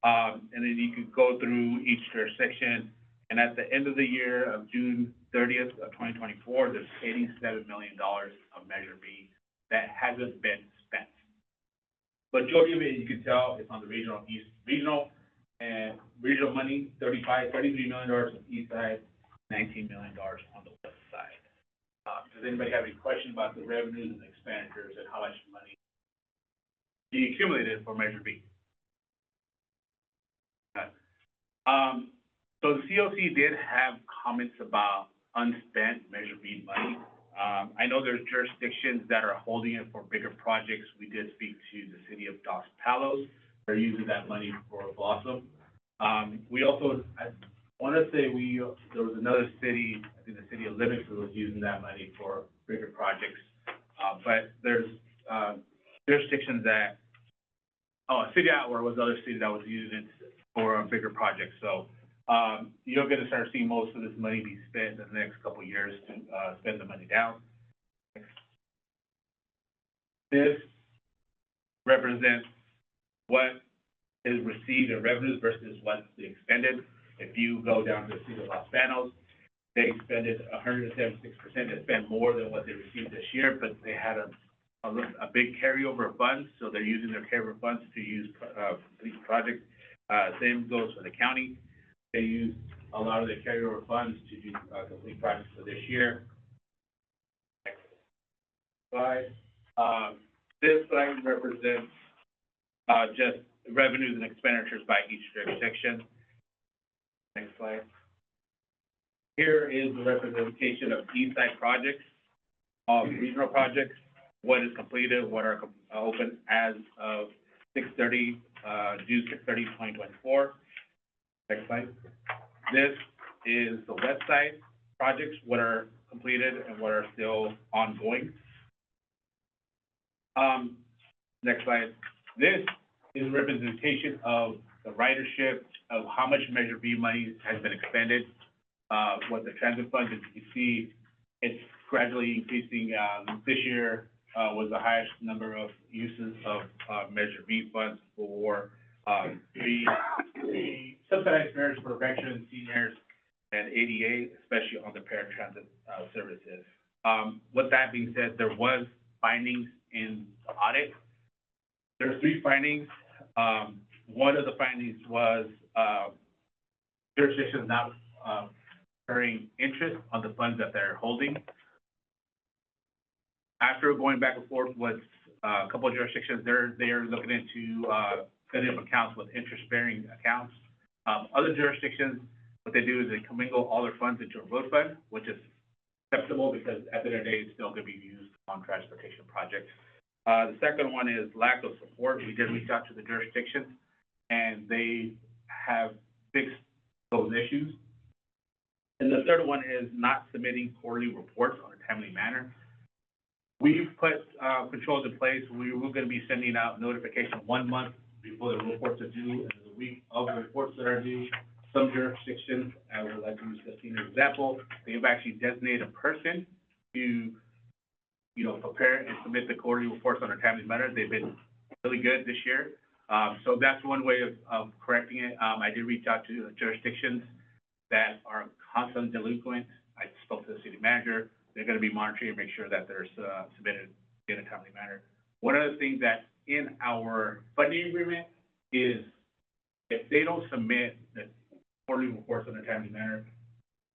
And then you can go through each jurisdiction, and at the end of the year of June 30th of 2024, there's $87 million of Measure B that hasn't been spent. Majority of it, you can tell, is on the regional money, $33 million on the east side, $19 million on the west side. Does anybody have any questions about the revenues and expenditures and how much money being accumulated for Measure B? Okay. So the COC did have comments about unspent Measure B money. I know there's jurisdictions that are holding it for bigger projects. We did speak to the city of Dos Palos. They're using that money for Blossom. We also, I want to say there was another city, I think the city of Livingston was using that money for bigger projects. But there's jurisdictions that, City Atwater was the other city that was using it for bigger projects. So you're going to start seeing most of this money be spent in the next couple of years to spend the money down. This represents what is received in revenues versus what's expended. If you go down to the city of Los Banos, they expended 176%. They spent more than what they received this year, but they had a big carryover of funds, so they're using their carryover funds to use complete projects. Same goes for the county. They use a lot of their carryover funds to do complete projects for this year. Next slide. This slide represents just revenues and expenditures by each jurisdiction. Next slide. Here is the representation of east side projects, regional projects, what is completed, what are open as of June 30, 2024. Next slide. This is the west side projects, what are completed and what are still ongoing. Next slide. This is a representation of the ridership of how much Measure B money has been expended. What the transit fund, as you can see, it's gradually increasing. This year was the highest number of uses of Measure B funds for the subsidized fares for veterans, seniors, and ADA, especially on the paratransit services. With that being said, there was findings in the audit. There are 3 findings. One of the findings was jurisdictions not earning interest on the funds that they're holding. After going back and forth with a couple of jurisdictions, they're looking into setting up accounts with interest-bearing accounts. Other jurisdictions, what they do is they commingle all their funds into a road fund, which is acceptable, because at the end of the day, it's still gonna be used on transportation projects. The second one is lack of support. We did reach out to the jurisdictions, and they have fixed those issues. And the third one is not submitting quarterly reports on a timely manner. We've put, controls in place. We're gonna be sending out notification 1 month before the reports are due, and the week of the reports that are due. Some jurisdictions, I would like to use the senior example, they've actually designated a person to, prepare and submit the quarterly reports on a timely manner. They've been really good this year. So that's one way of correcting it. I did reach out to jurisdictions that are constantly delinquent. I spoke to the city manager. They're gonna be monitoring and make sure that they're submitted in a timely manner. One of the things that's in our funding agreement is if they don't submit the quarterly reports in a timely manner,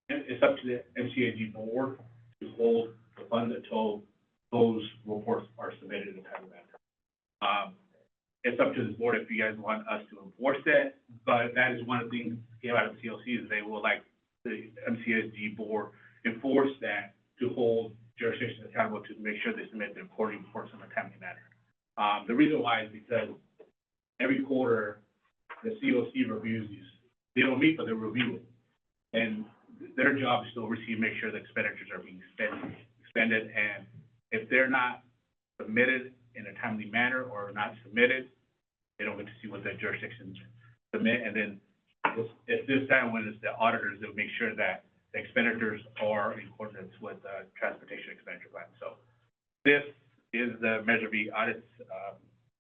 it's up to the MCAG board to hold the fund until those reports are submitted in a timely manner. It's up to the board if you guys want us to enforce that, but that is one of the things that came out of CLC is they will like the MCAG board enforce that to hold jurisdictions accountable to make sure they submit their quarterly reports in a timely manner. The reason why is because every quarter, the COC reviews these. They don't meet, but they review it. And their job is to oversee and make sure the expenditures are being expended. And if they're not submitted in a timely manner or not submitted, they don't get to see what the jurisdictions submit. And then it's this time when it's the auditors that make sure that the expenditures are in accordance with the transportation expenditure plan. So this is the Measure B audits,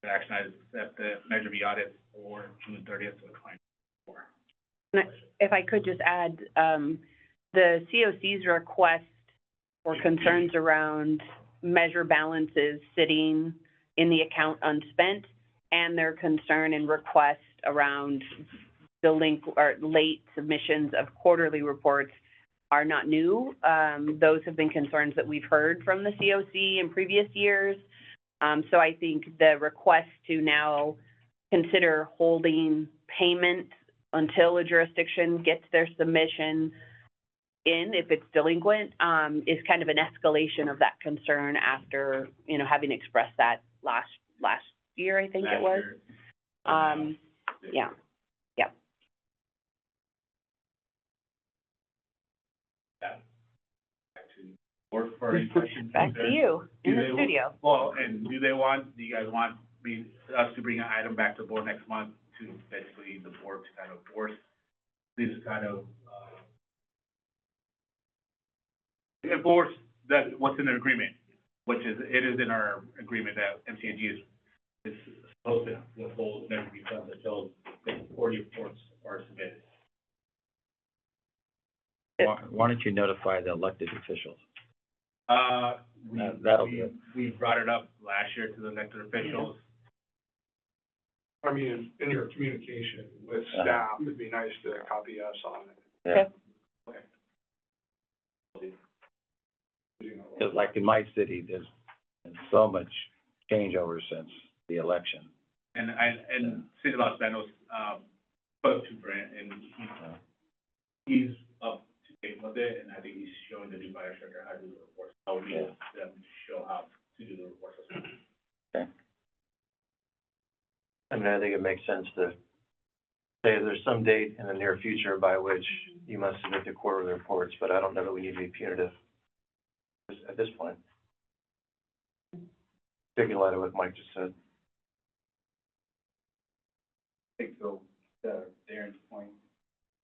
the action items, that the Measure B audits for June 30th of 2024. If I could just add, the COC's request or concerns around measure balances sitting in the account unspent, and their concern and request around or late submissions of quarterly reports are not new. Those have been concerns that we've heard from the COC in previous years. So I think the request to now consider holding payment until a jurisdiction gets their submission in, if it's delinquent, is kind of an escalation of that concern after, having expressed that last year, I think it was. Yeah. Or for any questions? Back to you in the studio. Well, and do you guys want us to bring an item back to the board next month to basically the board to kind of force this kind of, enforce that what's in the agreement, which is, it is in our agreement that MCAG is supposed to withhold Measure B funds until the quarterly reports are submitted. Why don't you notify the elected officials? That'll be it. We brought it up last year to the elected officials. I mean, in your communication with staff, it'd be nice to copy us on it. Yeah. Okay. Because like in my city, there's been so much changeover since the election. And City of Los Banos, spoke to Brent, and he's up to date with it, and I think he's showing the new fire structure how to do the reports. How we need them to show how to do the reports. Okay. I mean, I think it makes sense to say there's some date in the near future by which you must submit the quarterly reports, but I don't know that we need to be punitive at this point. Taking light of what Mike just said. I think so, Darren's point,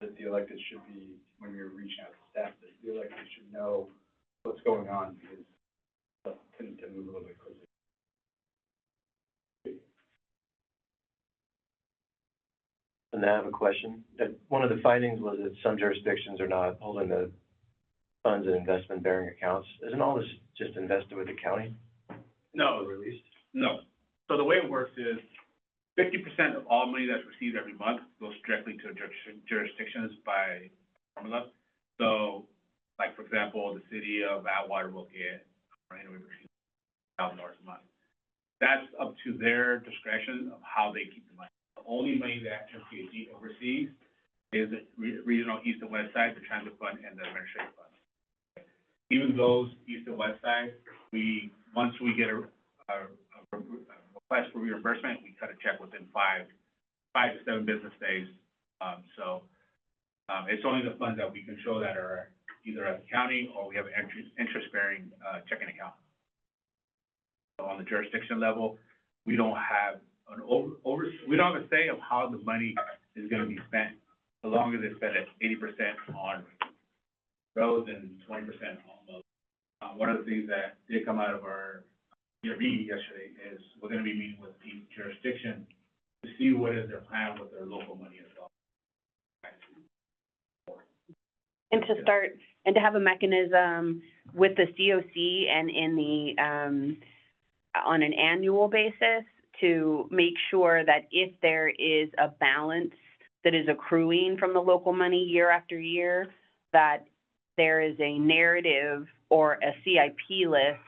that the elected should be, when you're reaching out to staff, that the elected should know what's going on, because stuff tends to move a little bit quickly. And I have a question. One of the findings was that some jurisdictions are not holding the funds in investment-bearing accounts. Isn't all this just invested with the county? No, Released? no. So the way it works is 50% of all money that's received every month goes directly to jurisdictions by formula. So, like, for example, the city of Atwater will get anywhere between $1,000 a month. That's up to their discretion of how they keep the money. The only money that MCAG oversees is the regional east and west side, the transit fund, and the administrative fund. even those east and west side, once we get a request for reimbursement, we cut a check within five to 7 business days. It's only the funds that we can show that are either at the county or we have an interest-bearing, checking account. So on the jurisdiction level, we don't have we don't have a say of how the money is gonna be spent, as long as they spend it 80% on roads and 20% on those. One of the things that did come out of our meeting yesterday is we're gonna be meeting with each jurisdiction to see what is their plan with their local money as well. And to start, and to have a mechanism with the COC and in the, on an annual basis to make sure that if there is a balance that is accruing from the local money year after year, that there is a narrative or a CIP list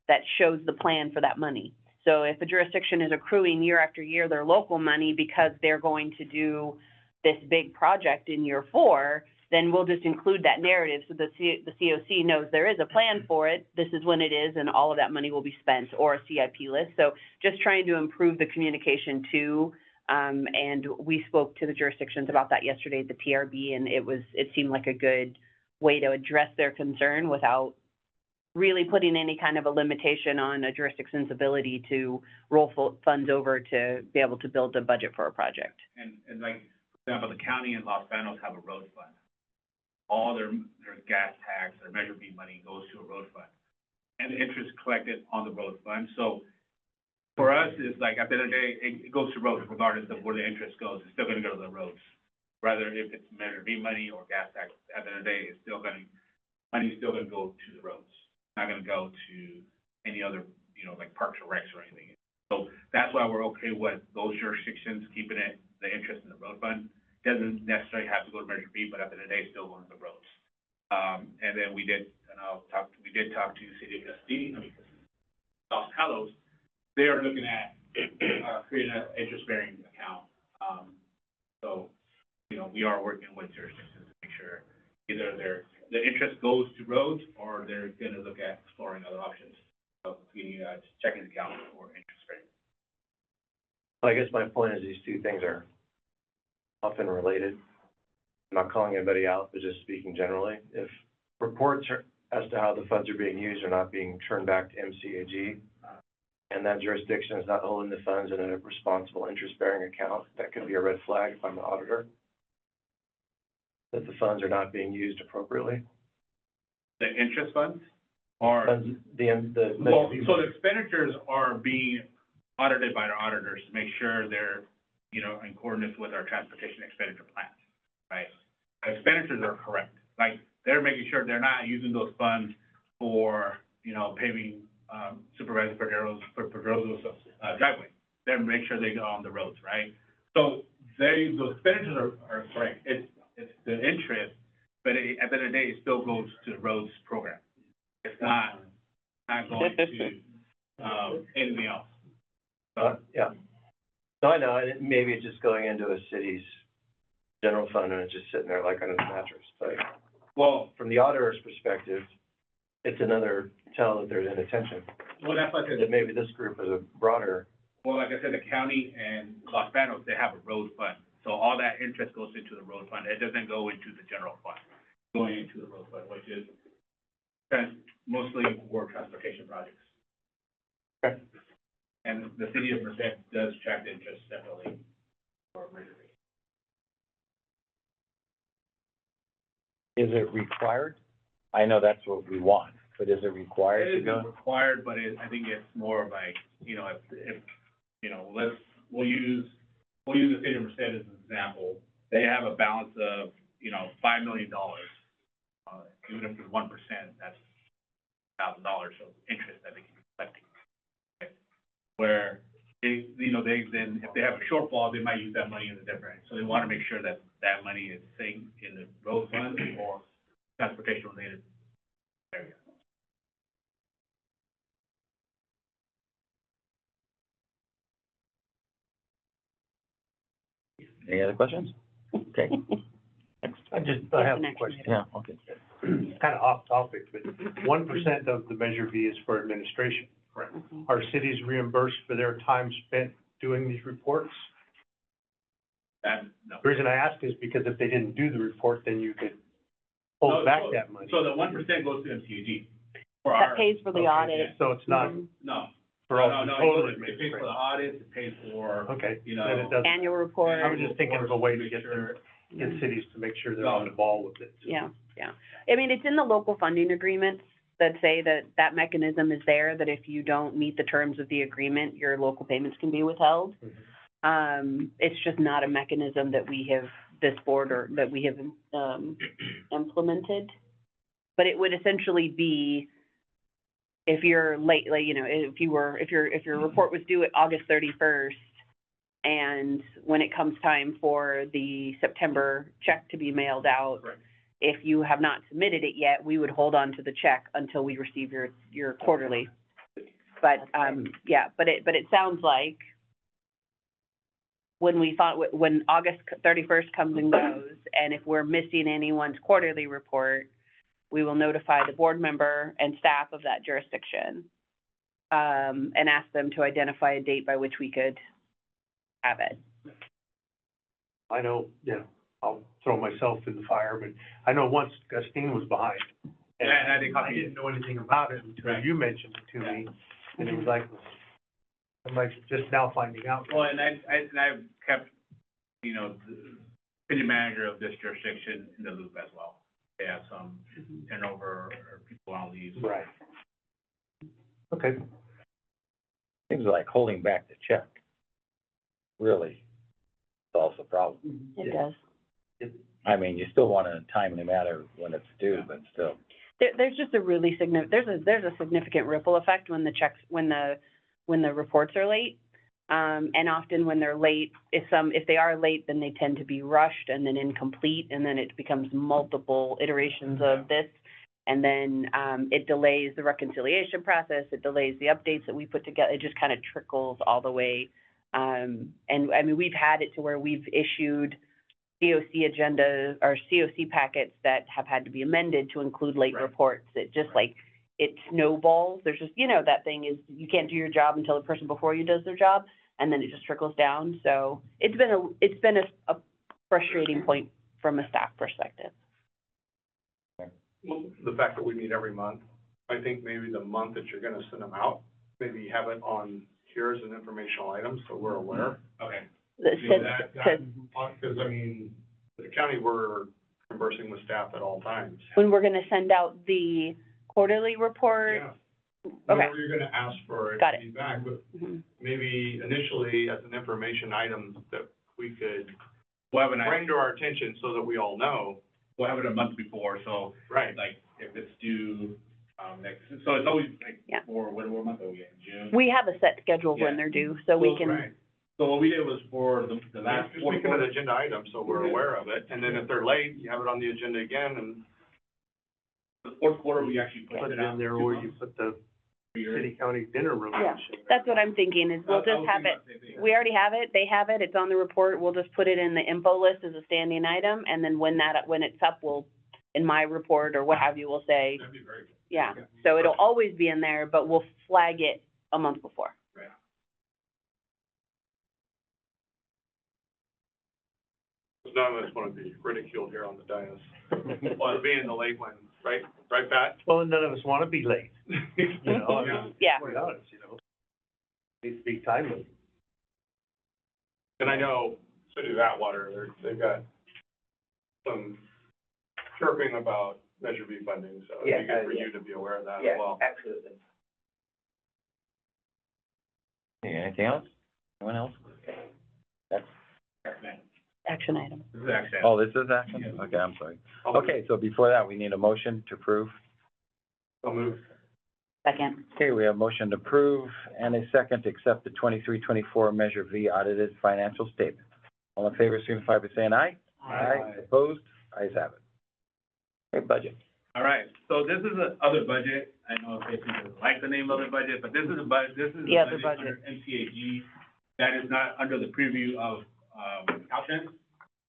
that shows the plan for that money. So if a jurisdiction is accruing year after year their local money because they're going to do this big project in year 4, then we'll just include that narrative so the COC knows there is a plan for it, this is when it is, and all of that money will be spent, or a CIP list. So just trying to improve the communication too. And we spoke to the jurisdictions about that yesterday at the TRB, and it seemed like a good way to address their concern without really putting any kind of a limitation on a jurisdiction's ability to roll funds over to be able to build a budget for a project. And like, for example, the county and Los Banos have a road fund. All their gas tax, their Measure B money goes to a road fund. And the interest collected on the road fund. So for us, it's like, at the end of the day, it goes to roads regardless of where the interest goes. It's still gonna go to the roads. Rather if it's Measure B money or gas tax, at the end of the day, money's still gonna go to the roads. It's not gonna go to any other, like Parks or Recs or anything. So that's why we're okay with those jurisdictions keeping the interest in the road fund. Doesn't necessarily have to go to Measure B, but at the end of the day, still going to the roads. And then we did talk to the city of Los Palos. They are looking at creating an interest-bearing account. So, we are working with jurisdictions to make sure either the interest goes to roads or they're gonna look at exploring other options of getting a checking account for interest-bearing. Well, I guess my point is these two things are often related. I'm not calling anybody out, but just speaking generally. If reports as to how the funds are being used are not being turned back to MCAG, and that jurisdiction is not holding the funds in a responsible interest-bearing account, that could be a red flag if I'm the auditor, that the funds are not being used appropriately. The interest funds or? Funds, Well, so the expenditures are being audited by our auditors to make sure they're, in coordinates with our transportation expenditure plans, right? The expenditures are correct. Like, they're making sure they're not using those funds for, paving, Supervisor Pedro's driveway. They're making sure they go on the roads, right? So those expenditures are correct. It's the interest, but at the end of the day, it still goes to the roads program. It's not going to, anything else. Yeah. So I know, and maybe it's just going into a city's general fund and it's just sitting there like under the mattress. But Well, from the auditor's perspective, it's another tell that there's inattention. well, that's like That maybe this group is a broader. Well, like I said, the county and Los Banos, they have a road fund. So all that interest goes into the road fund. It doesn't go into the general fund, going into the road fund, which is mostly for transportation projects. Okay. And the city of Merced does track the interest separately for Measure B. Is it required? I know that's what we want, but is it required to It go? isn't required, but I think it's more of like, we'll use the city of Merced as an example. They have a balance of, $5 million. Even if it's 1%, that's $1,000 of interest that they can be collecting. Where they then, if they have a shortfall, they might use that money in a different, so they want to make sure that that money is safe in the road fund or transportation related area. Any other questions? Okay. Next. I have a question. Yeah, okay. it's kind of off topic, but 1% of the Measure V is for administration. Correct. Mhm. Are cities reimbursed for their time spent doing these reports? That, no. The reason I ask is because if they didn't do the report, then you could hold back that money. So the 1% goes to MCAG. For That our, pays for the Okay, audit. So it's not Mhm. no, for all no, the no, total it pays for the administration? audit, it pays for, Okay, you then it know. doesn't. Annual report. I was just thinking of a way to Make get sure- get cities to make sure they're on the ball with it. Yeah, yeah. I mean, it's in the local funding agreements that say that that mechanism is there, that if you don't meet the terms of the agreement, your local payments can be withheld. It's just not a mechanism that we have, this board, or that we have, implemented. But it would essentially be, if you're late, like, you know, if your report was due at August 31st, and when it comes time for the September check to be mailed out, Correct. if you have not submitted it yet, we would hold on to the check until we receive your quarterly. But, yeah, but it sounds like when August 31st comes and goes, and if we're missing anyone's quarterly report, we will notify the board member and staff of that jurisdiction, and ask them to identify a date by which we could have it. I know, yeah, I'll throw myself in the fire, but I know once Gustine was behind. And Yeah, and I didn't I copy it. didn't know anything about it until Right. you mentioned it to me, and it was like, I'm like, just now finding out. Well, and I've kept, you know, the city manager of this jurisdiction in the loop as well. They have some turnover or people on leave. Right. Okay. Seems like holding back the check really solves the problem. It does. I mean, you still want a timely matter when it's due, but still. There's just a really there's a significant ripple effect when the checks, when the reports are late. And often when they're late, if they are late, then they tend to be rushed and then incomplete, and then it becomes multiple iterations of this. And then, it delays the reconciliation process, it delays the updates that we put together, it just kind of trickles all the way. And I mean, we've had it to where we've issued COC agendas or COC packets that have had to be amended to include late Right. reports. It just like, it snowballs. There's just, you know, that thing is, you can't do your job until the person before you does their job, and then it just trickles down. So it's been a frustrating point from a staff perspective. Well, the fact that we meet every month, I think maybe the month that you're gonna send them out, maybe have it on here as an informational item, so we're aware. Okay. Because, I mean, the county, we're conversing with staff at all times. When we're gonna send out the quarterly report. Yeah. Okay. Whenever you're gonna ask for Got it. feedback, but Mhm. maybe initially as an information item that we could We'll have an, bring to our attention so that we all know. we'll have it a month before, so Right. like if it's due, next, so it's always like, Yeah. for, what month are we in, June? We have a set schedule when Yeah. they're due, so we can, Right. So what we did was for the last Just four make it an quarters. agenda item, so we're aware of it, and then if they're late, you have it on the agenda again, and The fourth quarter, we actually Put put it it out. in there where you put the city county dinner room. yeah, that's what I'm thinking, is we'll just have it. We already have it, they have it, it's on the report, we'll just put it in the info list as a standing item, and then when it's up, we'll, in my report or what have you, we'll say, That'd be very good. yeah. So it'll always be in there, but we'll flag it a month before. Right. none of us want to be ridiculed here on the dais for being the late one, right? Right, Pat? Well, and none of us want to be late, you know, I mean, Yeah. to be honest, you know. Needs to be timely. And I know City of Atwater, they've got some chirping about Measure B funding, so it'd be good for you to be aware of that as well. Absolutely. Anything else? Anyone else? That's, Action item. This is actually. oh, this is action? Okay, I'm sorry. Okay, so before that, we need a motion to approve. I'll move. Second. Okay, we have motion to approve and a second to accept the 23-24 Measure V audited financial statement. All in favor, signify by saying aye. Opposed? Ayes have it. Okay, budget. All right, so this is the other budget. I know if you doesn't like the name of the budget, but this is a this is The a other budget under MCAG that is not under the preview of, Caltrans.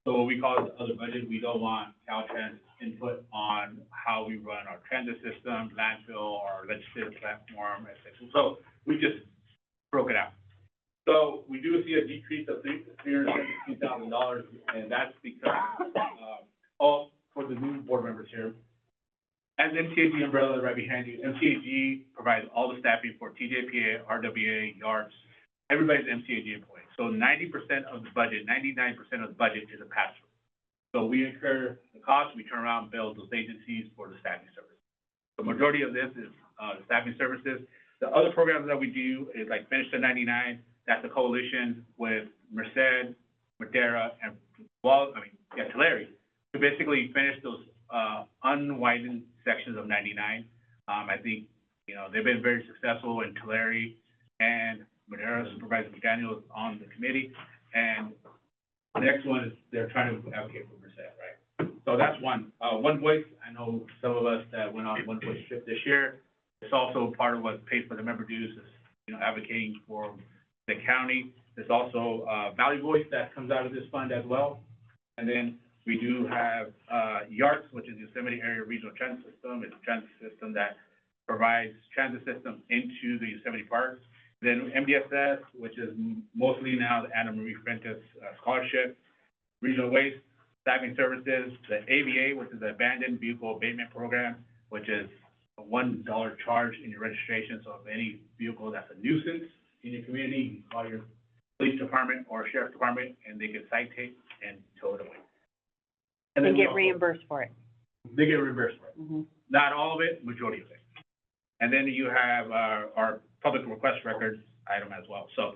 So what we call the other budget, we don't want Caltrans input on how we run our transit system, landfill, our legislative platform, et cetera. So we just broke it out. So we do see a decrease of $372,000, and that's because, all for the new board members here. As MCAG umbrella right behind you, MCAG provides all the staffing for TJPA, RWA, yards, everybody's an MCAG employee. So 90% of the budget, 99% of the budget is a pass-through. So we incur the cost, we turn around and bill those agencies for the staffing service. The majority of this is, the staffing services. The other programs that we do is like Finish the 99, that's a coalition with Merced, Madera, and, Tulare, to basically finish those, unwidened sections of 99. I think, they've been very successful in Tulare, and Madera, Supervisor McDaniel is on the committee, and the next one is they're trying to advocate for Merced, right? So that's one. One Voice, I know some of us that went on One Voice trip this year. It's also part of what pays for the member dues is, advocating for the county. There's also, Valley Voice that comes out of this fund as well. And then we do have, YARTS, which is Yosemite Area Regional Transit System. It's a transit system that provides transit system into the Yosemite Park. Then MDSS, which is mostly now the Anna Marie Frentis Scholarship, Regional Waste, Staffing Services, the AVA, which is the Abandoned Vehicle Abatement Program, which is a $1 charge in your registration. So if any vehicle that's a nuisance in your community, you can call your police department or sheriff's department, and they can citate and tow it away. And They then we get also- reimbursed for it. They get reimbursed for it. Mm-hmm. Not all of it, majority of it. And then you have our public request records item as well. So,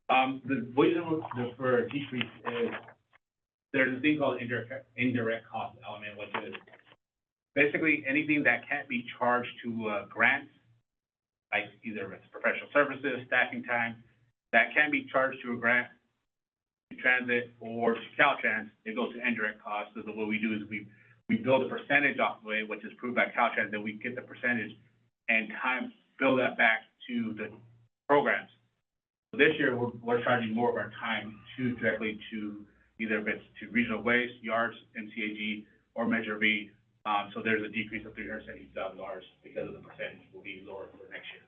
the reason for a decrease is there's a thing called indirect cost element, which is basically anything that can't be charged to grants, like either it's professional services, staffing time, that can be charged to a grant, to transit, or to Caltrans, it goes to indirect costs. So what we do is we build a percentage off of it, which is proved by Caltrans, then we get the percentage and bill that back to the programs. So this year, we're charging more of our time directly to either if it's to Regional Waste, YARDS, MCAG, or Measure B. So there's a decrease of $370,000 because of the percentage will be lower for next year.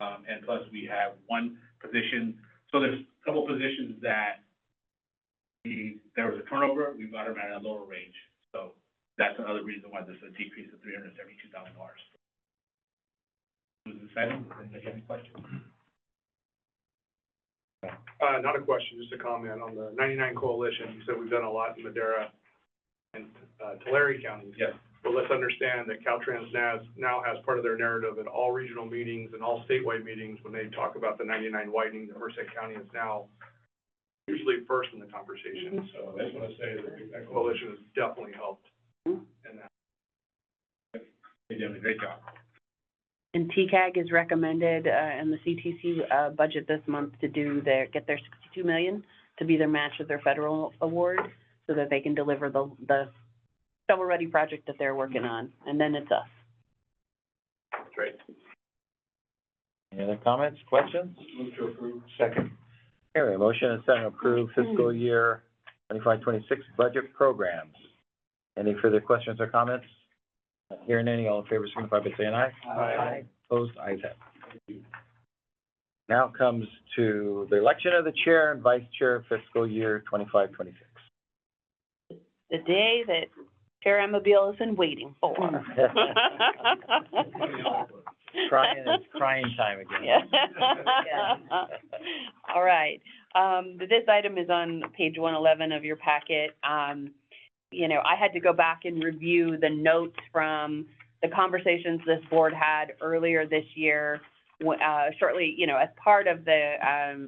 And plus we have one position, so there's a couple positions that there was a turnover, we got them at a lower range. So that's another reason why there's a decrease of $372,000. Does this item, any questions? Not a question, just a comment on the 99 Coalition. You said we've done a lot in Madera and Tulare counties. Yes. But let's understand that Caltrans now has part of their narrative at all regional meetings and all statewide meetings when they talk about the 99 widening, that Merced County is now usually first in the conversation. So I just want to say that coalition has definitely helped in that. They did a great job. And TCAG is recommended, in the CTC, budget this month to get their $62 million to be their match of their federal award so that they can deliver the shovel-ready project that they're working on, and then it's us. Great. Any other comments, questions? Move to approve. Second. Here, a motion and second to approve fiscal year 25-26 budget programs. Any further questions or comments? Hearing any, all in favor, signify by saying aye. Aye. Opposed, ayes have it. Now comes to the election of the chair and vice chair fiscal year 25-26. The day that Chair Amabile has been waiting for. It's crying time again. Yeah. All right. This item is on page 111 of your packet. I had to go back and review the notes from the conversations this board had earlier this year, shortly, as part of the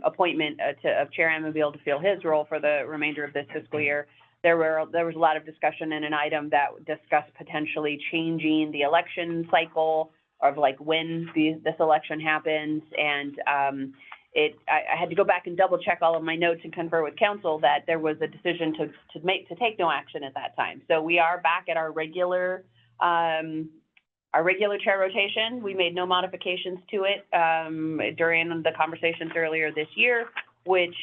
appointment of Chair Amabile to fill his role for the remainder of this fiscal year. There was a lot of discussion in an item that discussed potentially changing the election cycle of like when this election happens. And I had to go back and double check all of my notes and confer with council that there was a decision to take no action at that time. So we are back at our regular chair rotation. We made no modifications to it during the conversations earlier this year. which,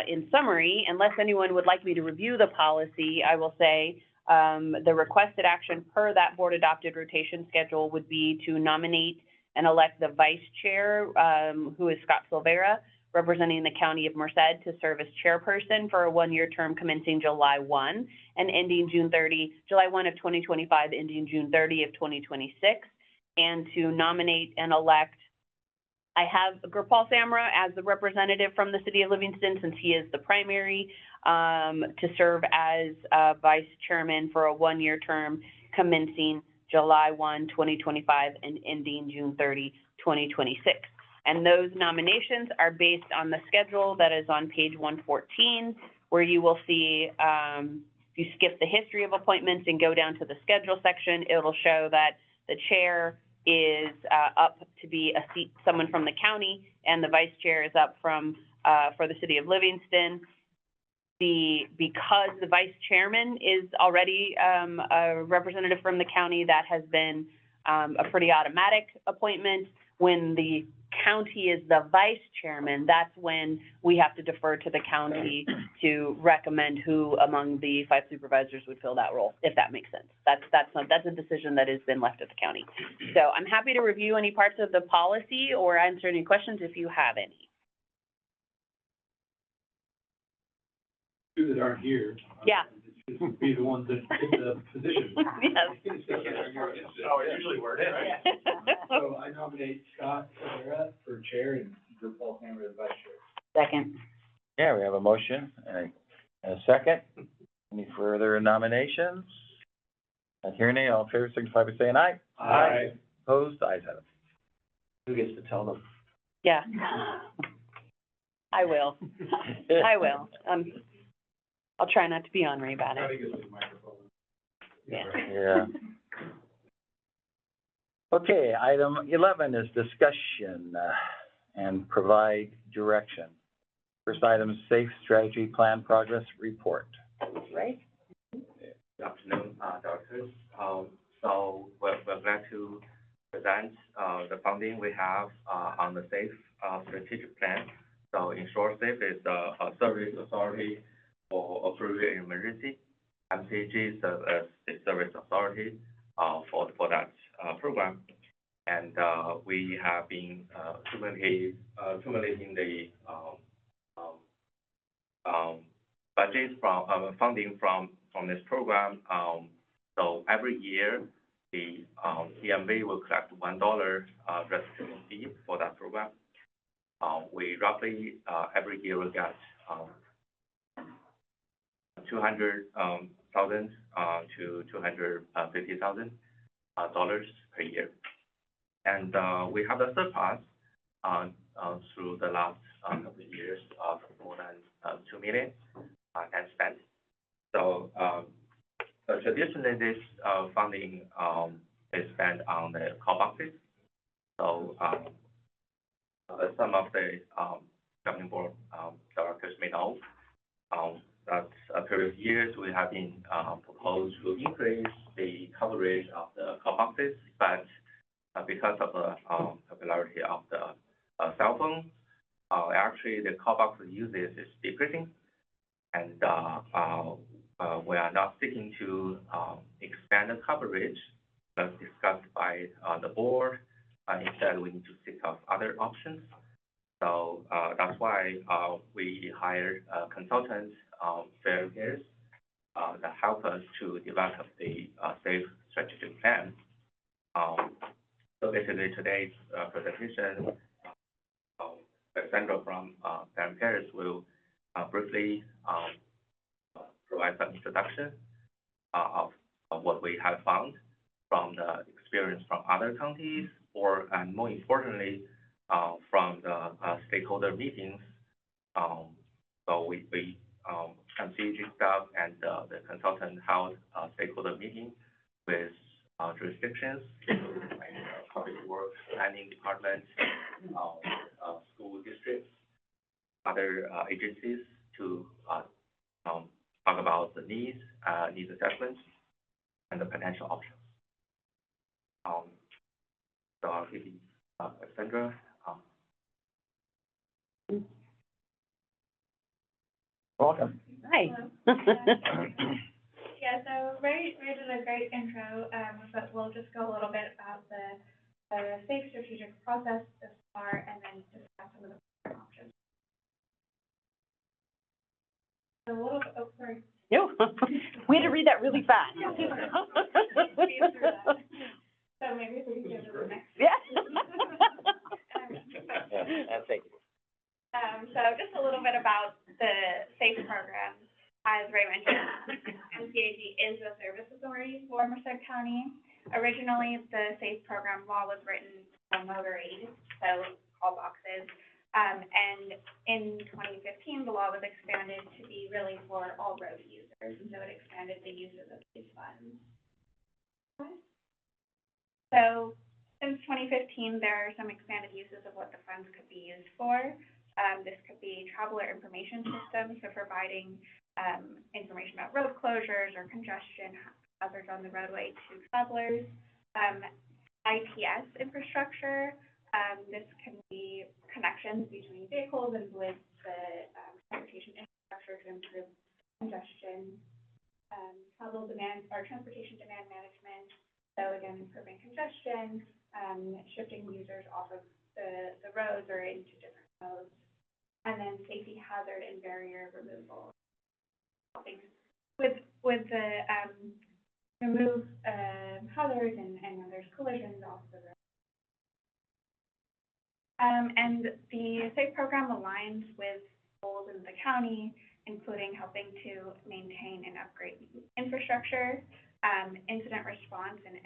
in summary, unless anyone would like me to review the policy, I will say, the requested action per that board-adopted rotation schedule would be to nominate and elect the vice chair, who is Scott Silvera, representing the county of Merced, to serve as chairperson for a one-year term commencing July 1 and ending July 1 of 2025, ending June 30 of 2026, and to nominate and elect, I have Gurpal Samra as the representative from the city of Livingston, since he is the primary, to serve as vice chairman for a one-year term commencing July 1, 2025, and ending June 30, 2026. And those nominations are based on the schedule that is on page 114, where you will see, if you skip the history of appointments and go down to the schedule section, it'll show that the chair is up to be a seat, someone from the county, and the vice chair is up from, for the city of Livingston. Because the vice chairman is already a representative from the county, that has been a pretty automatic appointment. When the county is the vice chairman, that's when we have to defer to the county to recommend who among the 5 supervisors would fill that role, if that makes sense. That's a decision that has been left at the county. So I'm happy to review any parts of the policy or answer any questions if you have any. Two that aren't here. Yeah. Should be the ones that get the position. Yes. Oh, usually we're in, right? So I nominate Scott Rivera for chair and Paul Hammer as vice chair. Second. Yeah, we have a motion and a second. Any further nominations? Not hearing any, all in favor, signify by saying aye. Aye. Opposed, ayes have it. Who gets to tell them? Yeah. I will. I will. I'll try not to be ornery about Try it. to get the microphone. Yeah. Yeah. Okay, item 11 is discussion and provide direction. First item is safe strategy plan progress report. Right? Good afternoon, doctors. So we're glad to present the funding we have on the SAFE strategic plan. So in short, SAFE is a service authority for approval in emergency. MCAG is a service authority for that program. And we have been accumulating the budget from funding from this program. So every year, the EMV will collect $1 registration fee for that program. We roughly every year will get $200,000 to $250,000 per year. And we have a surplus through the last couple of years of more than $2 million and spent. So traditionally, this funding is spent on the call boxes. So some of the governing board directors may know that previous years we have been proposed to increase the coverage of the call boxes, but because of the popularity of the cell phone, actually the call box usage is decreasing, and we are not sticking to expand the coverage as discussed by the board. Instead, we need to seek out other options. So that's why we hired consultants, fair peers, that help us to develop the SAFE strategic plan. So basically today's presentation, Sandra from Fair Peers will briefly provide some introduction of what we have found from the experience from other counties, and more importantly, from the stakeholder meetings. So we MCAG staff and the consultant held a stakeholder meeting with jurisdictions, including like public works, planning department, school districts, other agencies to talk about the needs assessments, and the potential options. So I'll give you Sandra. Welcome. Hi. Yeah, so Ray did a great intro, but we'll just go a little bit about the safe strategic process this far, and then discuss some of the different options. So a little, oh, sorry. No, we had to read that really fast. Speed through that. So maybe if we can go to the next. Yeah. Thank you. So just a little bit about the SAFE program. As Ray mentioned, MCAG is the service authority for Merced County. Originally, the SAFE program law was written for motor aid, so call boxes. And in 2015, the law was expanded to be really for all road users, and so it expanded the uses of these funds. So since 2015, there are some expanded uses of what the funds could be used for. This could be traveler information systems, so providing information about road closures or congestion hazards on the roadway to travelers. ITS infrastructure, this can be connections between vehicles and with the transportation infrastructure to improve congestion. Travel demand or transportation demand management, so again, improving congestion, shifting users off of the roads or into different modes. And then safety hazard and barrier removal. With the remove hazards and when there's collisions off the road. And the SAFE program aligns with goals in the county, including helping to maintain and upgrade infrastructure, incident response, and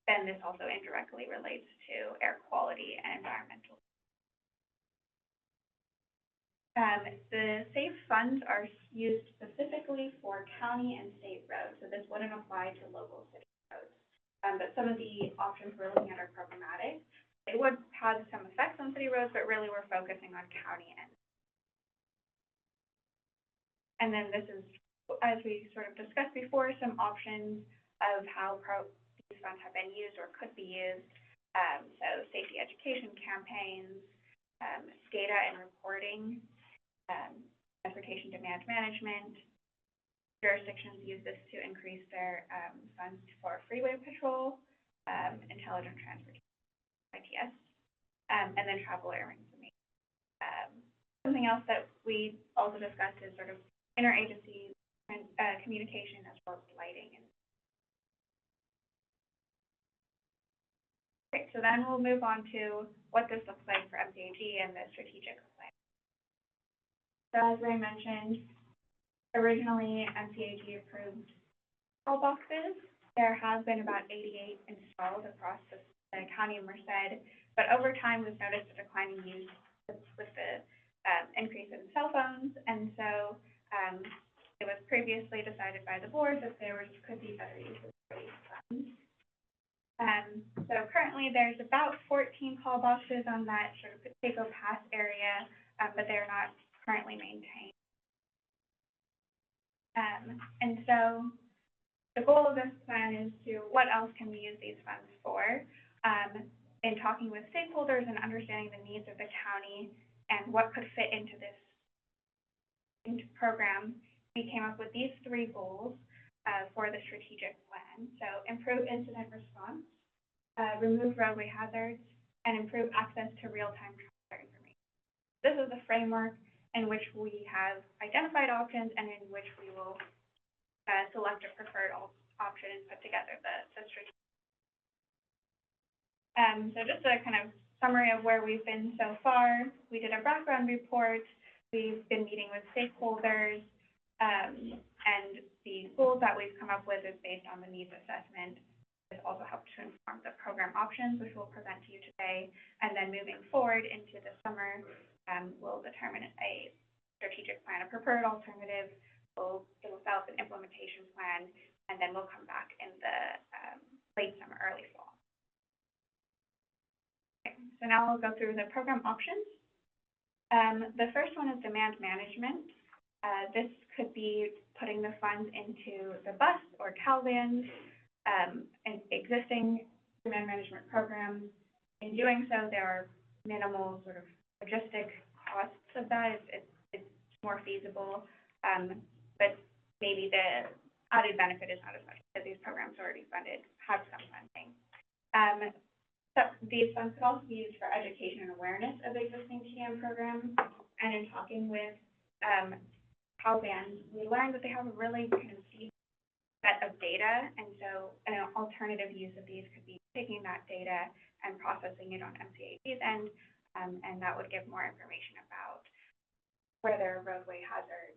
then this also indirectly relates to air quality and environmental. The SAFE funds are used specifically for county and state roads, so this wouldn't apply to local city roads. But some of the options we're looking at are programmatic. It would have some effects on city roads, but really we're focusing on county and then this is, as we sort of discussed before, some options of how these funds have been used or could be used. So safety education campaigns, SCADA and reporting, transportation demand management. Jurisdictions use this to increase their funds for freeway patrol, intelligent transportation, ITS, and then traveler information. Something else that we also discussed is sort of interagency communication as well as lighting. Great, so then we'll move on to what this looks like for MCAG and the strategic plan. So as Ray mentioned, originally MCAG approved call boxes. There have been about 88 installed across the county of Merced, but over time we've noticed a declining use with the increase in cell phones, and so it was previously decided by the board that could be better uses for these funds. So currently there's about 14 call boxes on that sort of potato pass area, but they're not currently maintained. And so the goal of this plan is to, what else can we use these funds for? In talking with stakeholders and understanding the needs of the county and what could fit into this program, we came up with these 3 goals for the strategic plan. So improve incident response, remove roadway hazards, and improve access to real-time traveler information. This is the framework in which we have identified options and in which we will select a preferred option and put together the strategy. So just a kind of summary of where we've been so far. We did a background report. We've been meeting with stakeholders, and the goals that we've come up with is based on the needs assessment. This also helped to inform the program options, which we'll present to you today. And then moving forward into the summer, we'll determine a strategic plan, a preferred alternative. We'll develop an implementation plan, and then we'll come back in the late summer, early fall. Okay, so now we'll go through the program options. The first one is demand management. This could be putting the funds into the bus or CalVans, and existing demand management programs. In doing so, there are minimal sort of logistic costs of that, it's more feasible. But maybe the added benefit is not as much because these programs are already funded, have some funding. So these funds could also be used for education and awareness of existing TM programs. And in talking with Calband, we learned that they have a really kind of deep set of data, and so an alternative use of these could be taking that data and processing it on MCAG's end, and that would give more information about where there are roadway hazards,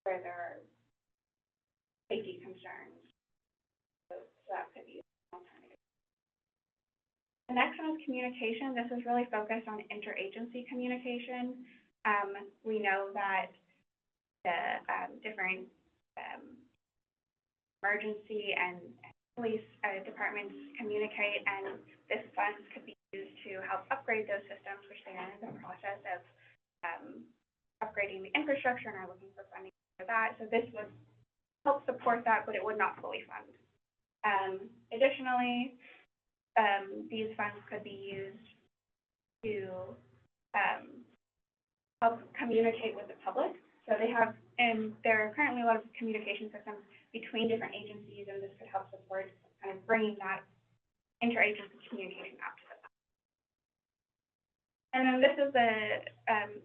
where there are safety concerns. So that could be an alternative. The next one is communication. This is really focused on interagency communication. We know that the different emergency and police departments communicate, and this funds could be used to help upgrade those systems, which they are in the process of upgrading the infrastructure and are looking for funding for that. So this would help support that, but it would not fully fund. Additionally, these funds could be used to help communicate with the public. So they have, and there are currently a lot of communication systems between different agencies, and this could help support kind of bringing that interagency communication out to the public. And then this is a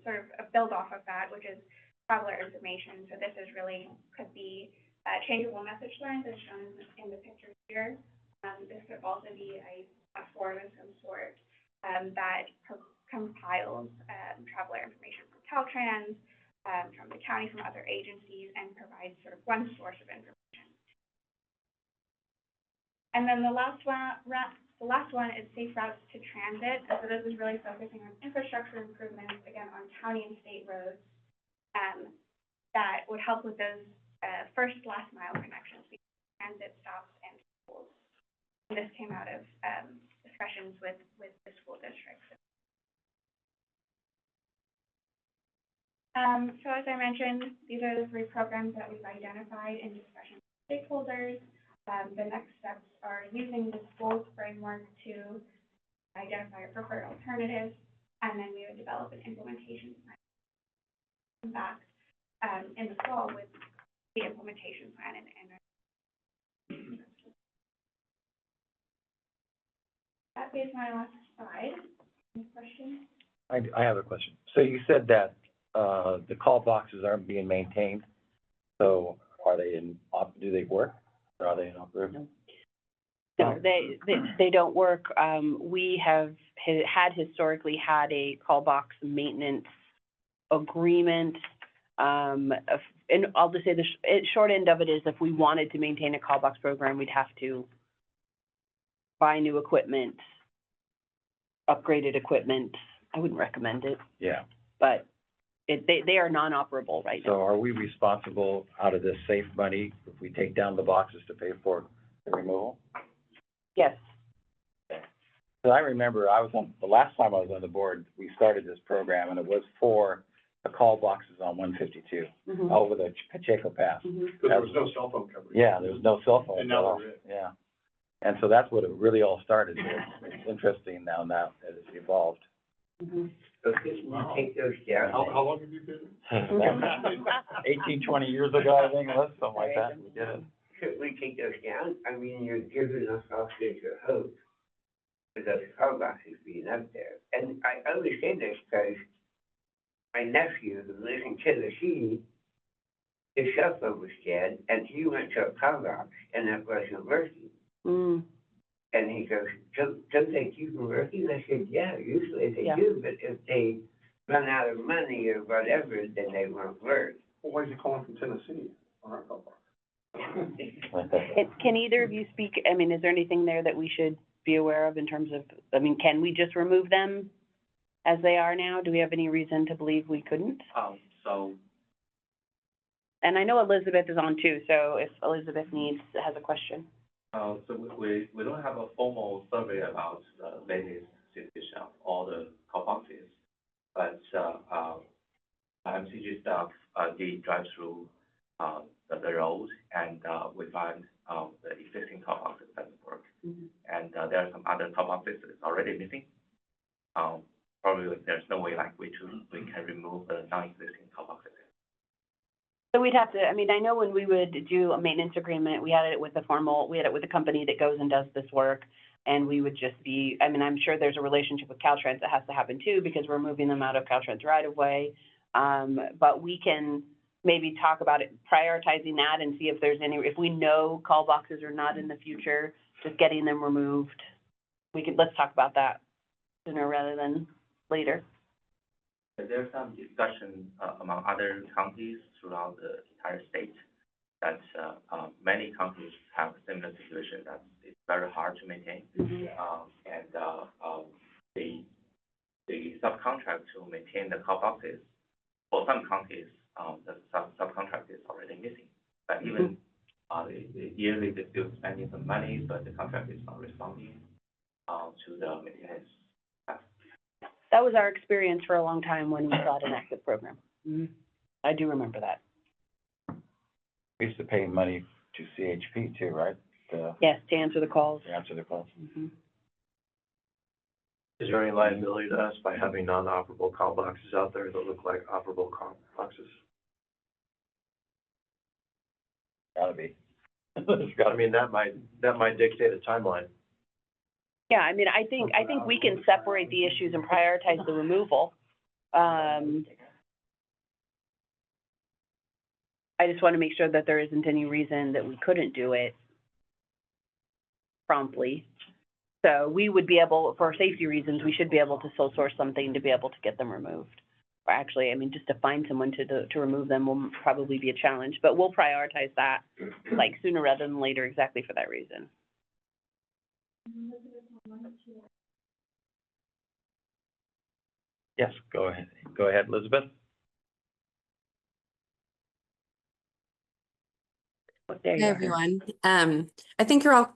sort of a build off of that, which is traveler information. So this is really could be changeable message lines as shown in the picture here. This could also be a platform of some sort that compiles traveler information from Caltrans, from the county, from other agencies, and provides sort of one source of information. And then the last one is safe routes to transit. So this is really focusing on infrastructure improvements, again, on county and state roads, that would help with those first last mile connections between transit stops and schools. And this came out of discussions with the school districts. So as I mentioned, these are the 3 programs that we've identified in discussion with stakeholders. The next steps are using this goals framework to identify preferred alternatives, and then we would develop an implementation plan. Come back in the fall with the implementation plan and that is my last slide. Any questions? I have a question. So you said that the call boxes aren't being maintained, so are they do they work, or are they inoperable? No, they don't work. We have had historically had a call box maintenance agreement. And I'll just say the short end of it is if we wanted to maintain a call box program, we'd have to buy new equipment, upgraded equipment. I wouldn't recommend it, Yeah. but they are non-operable right now. So are we responsible out of this safe money if we take down the boxes to pay for the removal? Yes. So I remember the last time I was on the board, we started this program, and it was for the call boxes on 152 Mhm. over the Pacheco Pass. Mhm. Because there was no cell phone coverage. Yeah, there was no cell phone. And now there is. Yeah. And so that's what it really all started with. It's interesting now that it's evolved. Mhm. Take those down. How long have you been? 18, 20 years ago, I think it was, something like that. We did it. Should we take those down? I mean, you're giving us hostage a hope for those car boxes being up there. And I understand this because my nephew, who lives in Tennessee, his cell phone was dead, and he went to a car box, and it wasn't working. Mm. And he goes, don't they keep them working? I said, yeah, usually they Yeah. do, but if they run out of money or whatever, then they won't work. Well, why is he calling from Tennessee? All right, Papa. Can either of you speak, I mean, is there anything there that we should be aware of in terms of, I mean, can we just remove them as they are now? Do we have any reason to believe we couldn't? So, And I know Elizabeth is on too, so if Elizabeth has a question. so we don't have a formal survey about the latest situation of all the call boxes, but, MCG staff, did drive through, the road, and, we find, the existing call boxes doesn't work. Mhm. And, there are some other call boxes that's already missing. probably there's no way like we can remove the non-existing call boxes. So we'd have to, I mean, I know when we would do a maintenance agreement, we had it with a company that goes and does this work. And we would just be, I mean, I'm sure there's a relationship with Caltrans that has to happen too, because we're moving them out of Caltrans right of way. But we can maybe talk about it, prioritizing that and see if there's any, if we know call boxes are not in the future, just getting them removed. Let's talk about that sooner rather than later. There's some discussion among other counties throughout the entire state that many counties have a similar situation that it's very hard to maintain. The subcontract to maintain the call boxes, for some counties, the subcontract is already missing. But even yearly they're still spending some money, but the contract is not responding to the maintenance. That was our experience for a long time when we got an active program. I do remember that. We used to pay money to CHP too, right? Yes, to answer the calls. To answer the calls. Is there any liability to us by having non-operable call boxes out there that look like operable call boxes? Gotta be. I mean, that might dictate a timeline. Yeah, I mean, I think we can separate the issues and prioritize the removal. I just want to make sure that there isn't any reason that we couldn't do it promptly. So we would be able, for safety reasons, we should be able to sole source something to be able to get them removed. Or actually, I mean, just to find someone to remove them will probably be a challenge, but we'll prioritize that like sooner rather than later, exactly for that reason. Yes, go ahead, Elizabeth. There you Hey, are. everyone. I think you're all,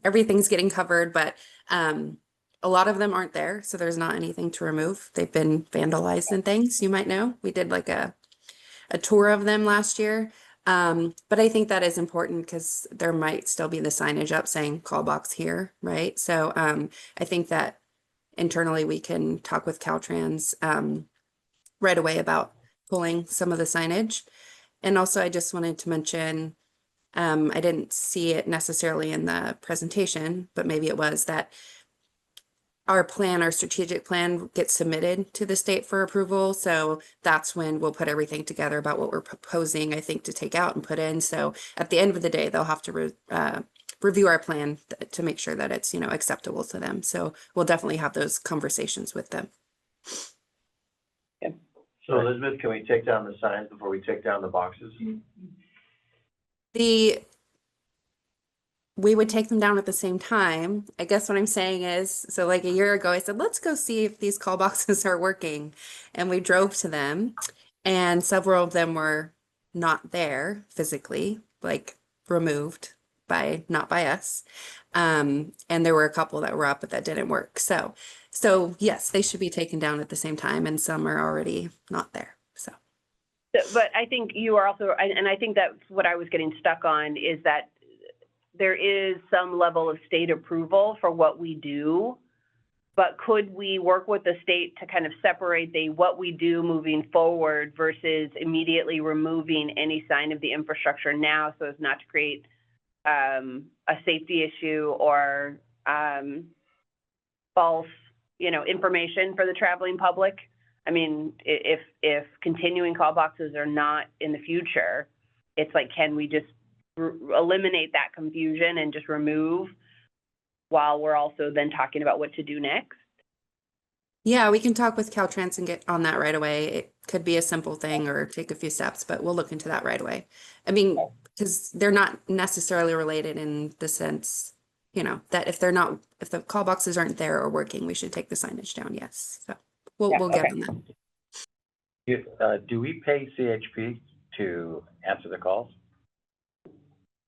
everything's getting covered, but a lot of them aren't there, so there's not anything to remove. They've been vandalized and things, you might know. We did like a tour of them last year. But I think that is important because there might still be the signage up saying call box here, right? So I think that internally we can talk with Caltrans right away about pulling some of the signage. And also I just wanted to mention, I didn't see it necessarily in the presentation, but maybe it was that our strategic plan gets submitted to the state for approval. So that's when we'll put everything together about what we're proposing, I think, to take out and put in. So at the end of the day, they'll have to review our plan to make sure that it's, acceptable to them. So we'll definitely have those conversations with them. So Elizabeth, can we take down the signs before we take down the boxes? We would take them down at the same time. I guess what I'm saying is, so like a year ago, I said, let's go see if these call boxes are working. And we drove to them and several of them were not there physically, like removed not by us. And there were a couple that were up, but that didn't work. So yes, they should be taken down at the same time and some are already not there, so. But I think you are also, and I think that's what I was getting stuck on, is that there is some level of state approval for what we do, but could we work with the state to kind of separate what we do moving forward versus immediately removing any sign of the infrastructure now so as not to create a safety issue or false, information for the traveling public? I mean, if continuing call boxes are not in the future, it's like, can we just eliminate that confusion and just remove while we're also then talking about what to do next? Yeah, we can talk with Caltrans and get on that right away. It could be a simple thing or take a few steps, but we'll look into that right away. I mean, because they're not necessarily related in the sense, that if the call boxes aren't there or working, we should take the signage down, yes. So we'll get on that. Do we pay CHP to answer the calls?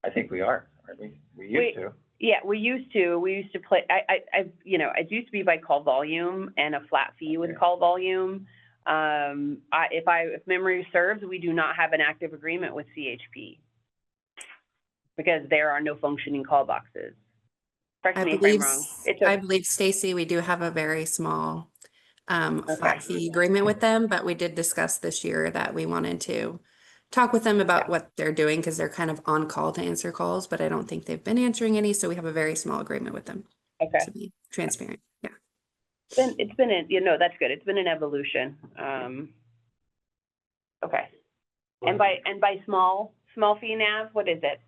I think we are, aren't we? We used to. Yeah, we used to play, it used to be by call volume and a flat fee with call volume. If memory serves, we do not have an active agreement with CHP because there are no functioning call boxes. Correct me if I'm wrong. I believe, Stacy, we do have a very small flat fee agreement with them, but we did discuss this year that we wanted to talk with them about what they're doing, because they're kind of on call to answer calls, but I don't think they've been answering any, so we have a very small agreement with them. Okay. To be transparent, yeah. It's been that's good. It's been an evolution. Okay. And by small fee nav, what is it?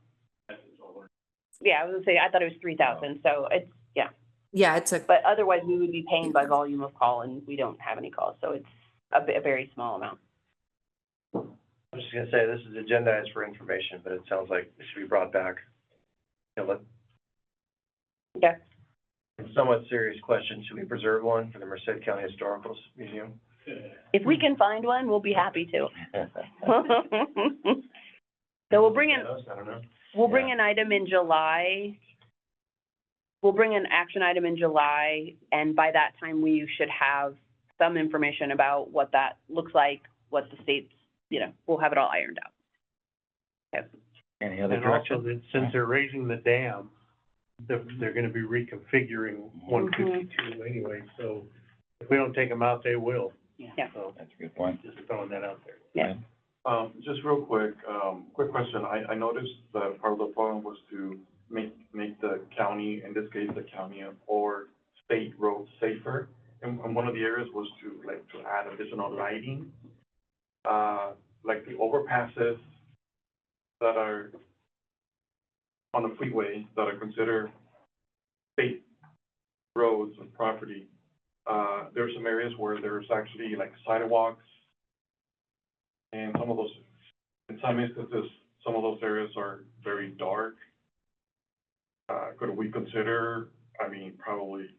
Yeah, I was gonna say, I thought it was 3,000, so it's, Yeah, but otherwise we would be paying by volume of call, and we don't have any calls, so it's a very small amount. I'm just gonna say, this is agendized for information, but it sounds like it should be brought back. Okay. Somewhat serious question, should we preserve one for the Merced County Historical Museum? If we can find one, we'll be happy to. So we'll bring in, I don't know. we'll bring an item in July. We'll bring an action item in July, and by that time, we should have some information about what that looks like, what the state's, we'll have it all ironed out. Okay. Any other And also, direction? that since they're raising the dam, they're gonna be reconfiguring 152 anyway, so if we don't take them out, they will. Yeah. So, That's a good point. just throwing that out there. Yeah. Just real quick, quick question. I noticed that part of the plan was to make the county, in this case, the county or state roads safer. And one of the areas was to add additional lighting, like the overpasses that are on the freeway that are considered state roads and property. There are some areas where there's actually like sidewalks, and some of those, in some instances, some of those areas are very dark. Could we consider, probably,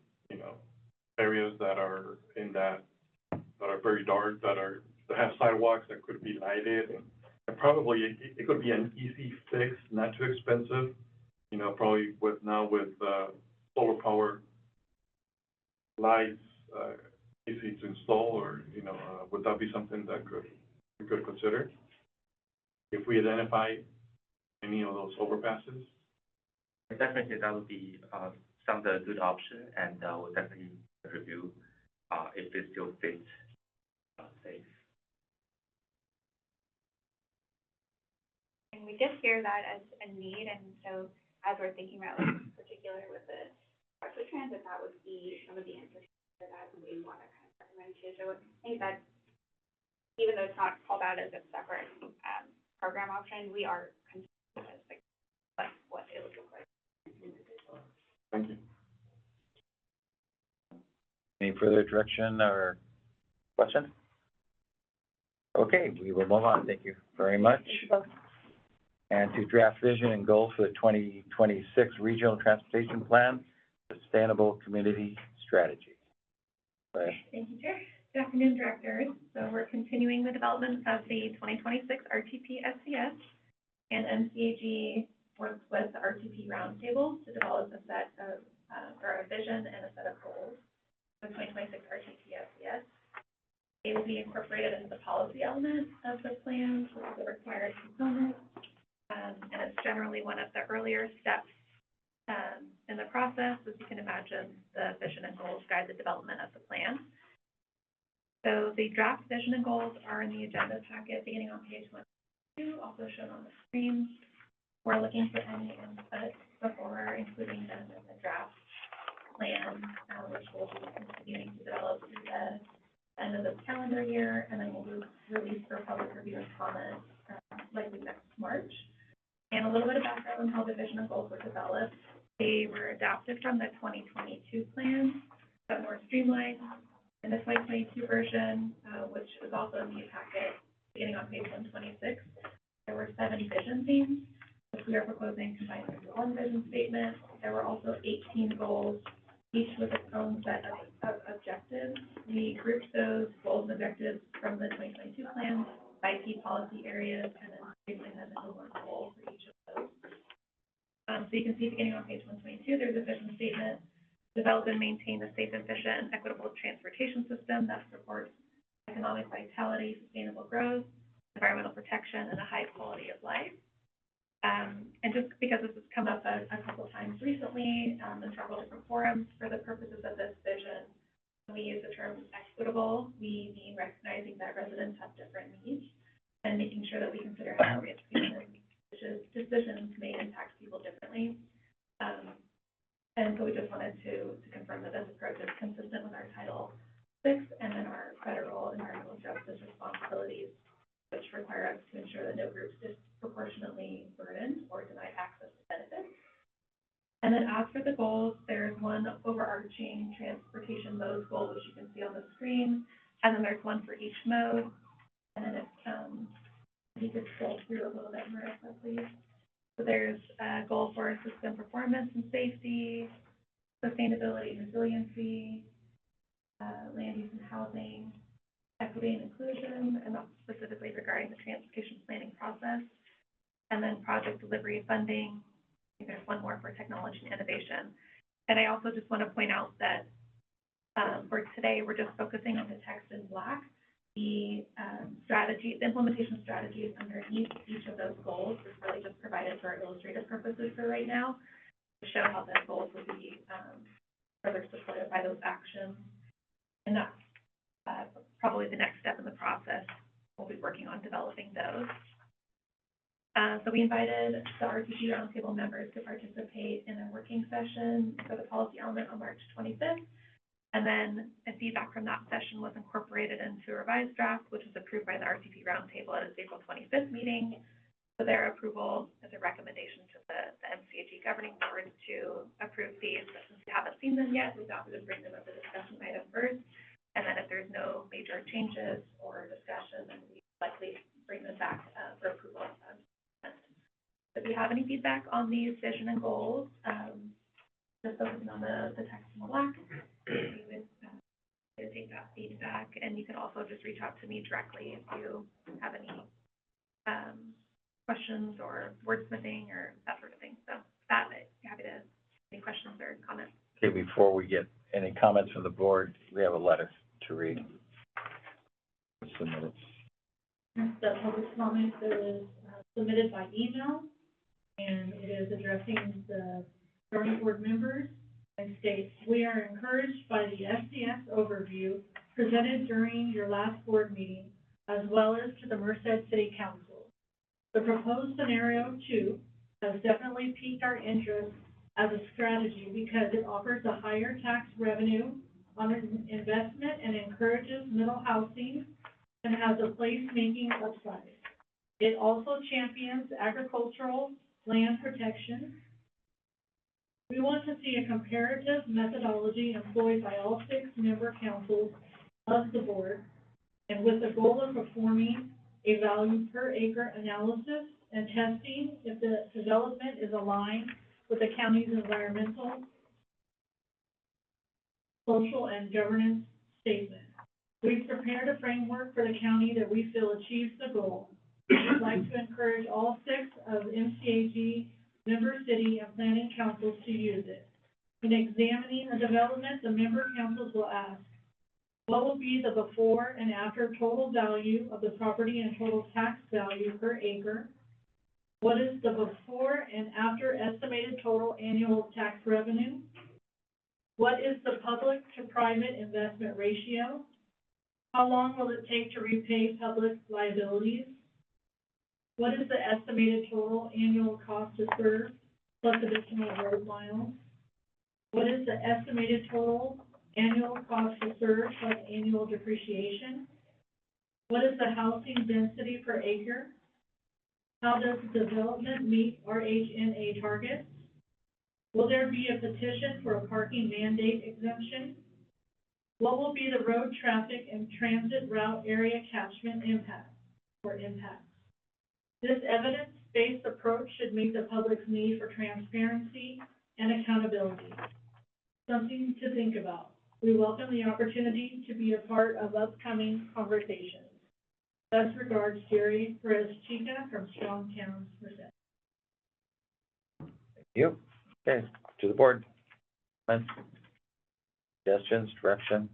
areas that are that are very dark, that have sidewalks that could be lighted, and probably it could be an easy fix, not too expensive, probably with solar power lights, easy to install, or, would that be something that we could consider if we identify any of those overpasses? Definitely, that would be, sounds a good option, and, we'll definitely review, if it still fits, safe. And we did hear that as a need, and so as we're thinking about, like, in particular with the public transit, that would be some of the infrastructure that we want to kind of recommend too. So I think that even though it's not called out as a separate, program option, we are considering as like what it would look like. Thank you. Any further direction or questions? Okay, we will move on. Thank you very much. And to draft vision and goals for the 2026 Regional Transportation Plan, Sustainable Community Strategy. Right. Thank you, Chair. Good afternoon, Directors. So we're continuing the development of the 2026 RTP SCS, and MCAG works with the RTP roundtable to develop a set of, or a vision and a set of goals for the 2026 RTP SCS. They will be incorporated into the policy element of the plan, which is a required component. And it's generally one of the earlier steps in the process. As you can imagine, the vision and goals guide the development of the plan. So the draft vision and goals are in the agenda packet beginning on page 1, also shown on the screen. We're looking for any input before including them in the draft plan, which we'll be continuing to develop through the end of this calendar year, and then we'll be released for public review and comment likely next March. And a little bit of background on how the vision and goals were developed. They were adapted from the 2022 plan, but more streamlined. In the 2022 version, which is also in the packet, beginning on page 126, there were 7 vision themes, which we are proposing combined into one vision statement. There were also 18 goals, each with its own set of objectives. We grouped those goals and objectives from the 2022 plan by key policy areas, and then streamlined them into one goal for each of those. So you can see beginning on page 122, there's a vision statement. Develop and maintain a safe, efficient, and equitable transportation system that supports economic vitality, sustainable growth, environmental protection, and a high quality of life. And just because this has come up a couple times recently in several different forums, for the purposes of this vision, When we use the term equitable, we mean recognizing that residents have different needs and making sure that we consider how decisions may impact people differently. And so we just wanted to confirm that this approach is consistent with our Title VI and then our federal environmental justice responsibilities, which require us to ensure that no groups disproportionately burdened or denied access to benefits. And then as for the goals, there's one overarching transportation mode goal, which you can see on the screen, and then there's one for each mode. And then if you could scroll through a little bit, Marissa, please. So there's a goal for system performance and safety, sustainability and resiliency, land use and housing, equity and inclusion, and that's specifically regarding the transportation planning process, and then project delivery funding. I think there's one more for technology and innovation. And I also just want to point out that for today, we're just focusing on the text in black. The the implementation strategies underneath each of those goals is really just provided for illustrative purposes for right now, to show how the goals will be further supported by those actions. And that's probably the next step in the process. We'll be working on developing those. So we invited the RTP Roundtable members to participate in a working session for the policy element on March 25th. And then the feedback from that session was incorporated into a revised draft, which was approved by the RTP Roundtable at its April 25th meeting. So their approval is a recommendation to the MCAG governing board to approve these. But since we haven't seen them yet, we thought we would bring them as a discussion item first. And then if there's no major changes or discussion, then we likely bring them back for approval. If you have any feedback on these vision and goals, just focusing on the text in black, we would take that feedback, and you can also just reach out to me directly if you have any questions or wordsmithing or that sort of thing. So that, I'm happy to any questions or comments. Okay, before we get any comments from the board, we have a letter to read. Submitted. The public comment that was submitted by email, and it is addressing the governing board members, and states, we are encouraged by the SCS overview presented during your last board meeting, as well as to the Merced City Council. The proposed scenario 2 has definitely piqued our interest as a strategy because it offers a higher tax revenue on an investment and encourages middle housing and has a place-making upside. It also champions agricultural land protection. We want to see a comparative methodology employed by all 6 member councils of the board, and with the goal of performing a value per acre analysis and testing if the development is aligned with the county's environmental, social, and governance statement. We've prepared a framework for the county that we feel achieves the goal. We'd like to encourage all 6 of MCAG member city and planning councils to use it. In examining a development, the member councils will ask, what will be the before and after total value of the property and total tax value per acre? What is the before and after estimated total annual tax revenue? What is the public to private investment ratio? How long will it take to repay public liabilities? What is the estimated total annual cost to serve plus additional road miles? What is the estimated total annual cost to serve plus annual depreciation? What is the housing density per acre? How does the development meet our HNA targets? Will there be a petition for a parking mandate exemption? What will be the road traffic and transit route area catchment impact or impacts? This evidence-based approach should meet the public's need for transparency and accountability. Something to think about. We welcome the opportunity to be a part of upcoming conversations. Best regards, Jerry Perez-Chica from Strong Towns, Merced. Thank you. Okay, to the board. Comments, suggestions, direction?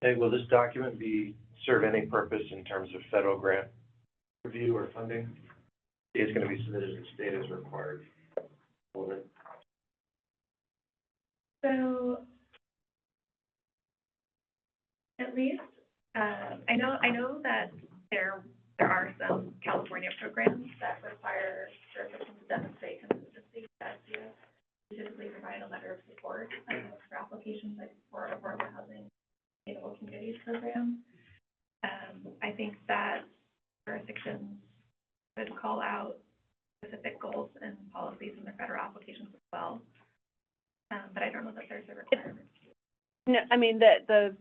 Hey, will this document serve any purpose in terms of federal grant review or funding? It's going to be submitted to the state as required. So, at least, I know that there are some California programs that require jurisdictions to demonstrate consistency with SDO. We typically provide a letter of support for applications like for affordable housing, sustainable communities program. I think that jurisdictions could call out specific goals and policies in their federal applications as well. But I don't know that there's a requirement. No, I mean, the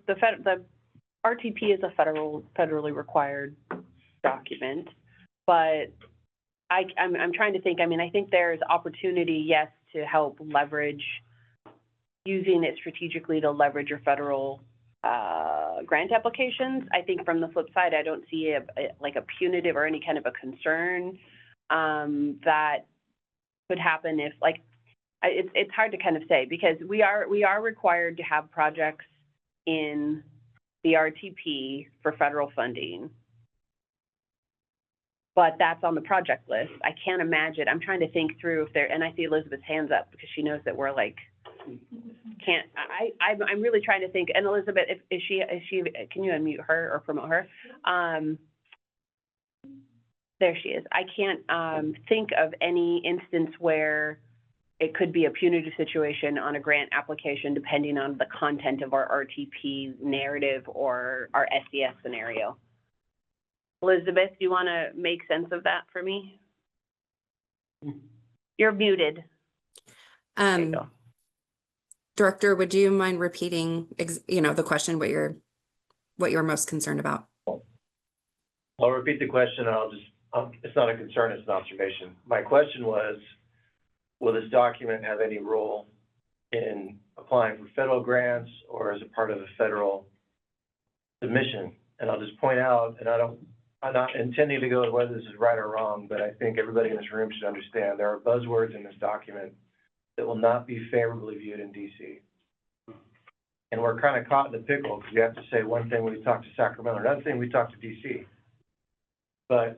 RTP is a federally required document, but I'm trying to think, I mean, I think there's opportunity, yes, to help leverage, using it strategically to leverage your federal, grant applications. I think from the flip side, I don't see like a punitive or any kind of a concern, that could happen if, like, it's hard to kind of say, because we are required to have projects in the RTP for federal funding. But that's on the project list. I can't imagine, I'm trying to think through if there, and I see Elizabeth's hands up because she knows that we're like, I'm really trying to think, and Elizabeth, is she, can you unmute her or promote her? There she is. I can't, think of any instance where it could be a punitive situation on a grant application, depending on the content of our RTP narrative or our SES scenario. Elizabeth, do you want to make sense of that for me? You're muted. There you go. Director, would you mind repeating, the question, what you're most concerned about? I'll repeat the question, and I'll just, it's not a concern, it's an observation. My question was, will this document have any role in applying for federal grants or as a part of a federal submission? And I'll just point out, and I'm not intending to go with whether this is right or wrong, but I think everybody in this room should understand there are buzzwords in this document that will not be favorably viewed in DC. And we're kind of caught in the pickle because we have to say one thing when we talk to Sacramento, another thing we talk to DC. But,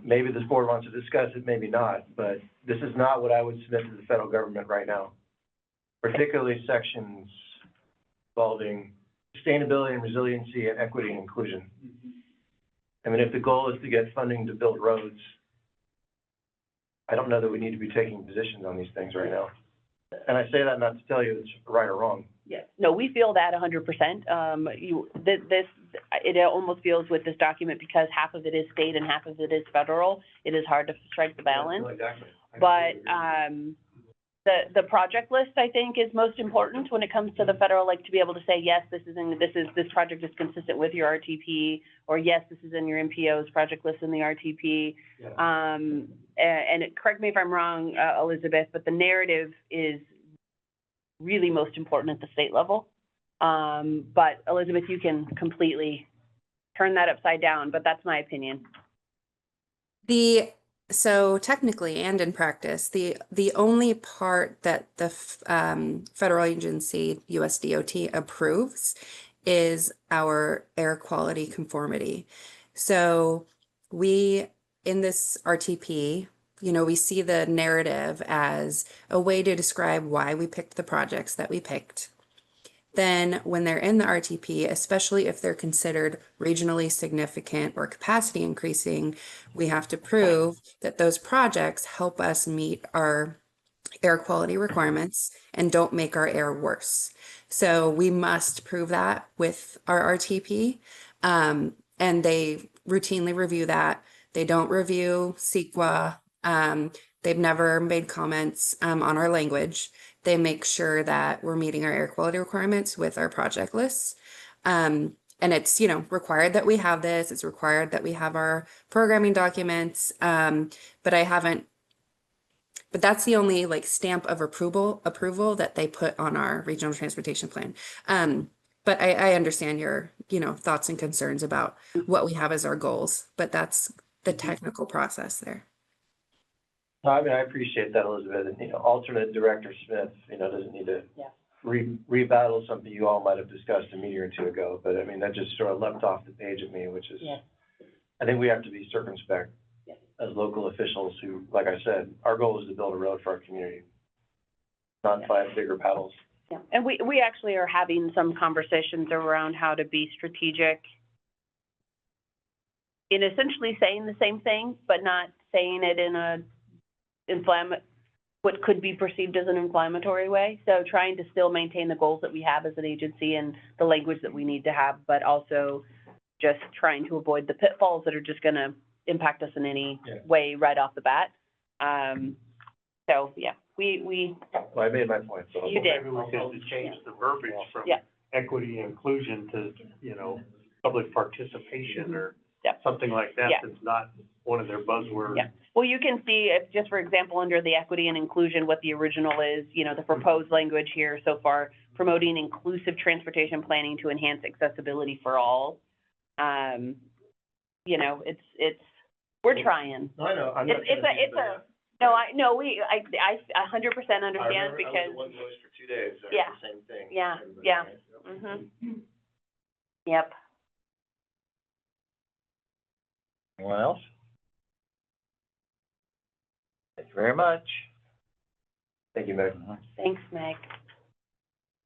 maybe this board wants to discuss it, maybe not, but this is not what I would submit to the federal government right now, particularly sections involving sustainability and resiliency and equity and inclusion. I mean, if the goal is to get funding to build roads, I don't know that we need to be taking positions on these things right now. And I say that not to tell you it's right or wrong. Yes. No, we feel that 100%. It almost feels with this document, because half of it is state and half of it is federal, it is hard to strike the balance. Exactly. But, the project list, I think, is most important when it comes to the federal, like, to be able to say, yes, this project is consistent with your RTP, or yes, this is in your MPO's project list in the RTP. Yeah. And correct me if I'm wrong, Elizabeth, but the narrative is really most important at the state level. But Elizabeth, you can completely turn that upside down, but that's my opinion. So technically and in practice, the only part that the federal agency, USDOT, approves is our air quality conformity. So we, in this RTP, we see the narrative as a way to describe why we picked the projects that we picked. Then when they're in the RTP, especially if they're considered regionally significant or capacity increasing, we have to prove that those projects help us meet our air quality requirements and don't make our air worse. So we must prove that with our RTP. And they routinely review that. They don't review CEQA. They've never made comments on our language. They make sure that we're meeting our air quality requirements with our project lists. And it's, required that we have this. It's required that we have our programming documents. But that's the only stamp of approval that they put on our regional transportation plan. But I understand your, thoughts and concerns about what we have as our goals, but that's the technical process there. I mean, I appreciate that, Elizabeth, and, alternate Director Smith, doesn't need to rebattle something you all might have discussed a meeting or two ago, but I mean, that just sort of leapt off the page at me, which is, I think we have to be circumspect as local officials who, like I said, our goal is to build a road for our community. not five bigger paddles. Yeah, and we actually are having some conversations around how to be strategic in essentially saying the same thing, but not saying it in a what could be perceived as an inflammatory way. So trying to still maintain the goals that we have as an agency and the language that we need to have, but also just trying to avoid the pitfalls that are just gonna impact us in any way right off the bat. So, yeah, we. Well, I made my point, so. You did. Maybe we could change the verbiage from Yeah. equity and inclusion to, public participation or Yeah. something like that. Yeah. That's not one of their buzzwords. Yeah, well, you can see, if, just for example, under the equity and inclusion, what the original is, the proposed language here so far, promoting inclusive transportation planning to enhance accessibility for all. We're trying. I know, I'm It's a, no, I 100% understand because, I was the one voice for 2 days, so Yeah. the same thing. yeah, Everybody, yeah. right? Yep. Anyone else? Thank you very much. Thank you, Meg. Thanks, Meg.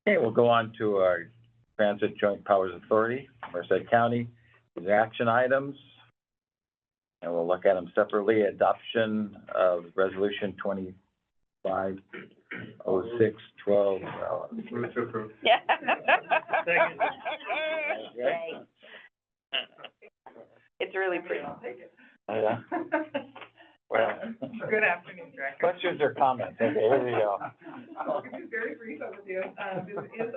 Okay, we'll go on to our Transit Joint Powers Authority, Merced County. These are action items. And we'll look at them separately. Adoption of Resolution 250612. Move to approve. Yeah. Second. Yay. It's really pretty. Yeah. Well, Good afternoon, Director. questions or comments? Okay, here we go. I'll give you a very brief overview. This is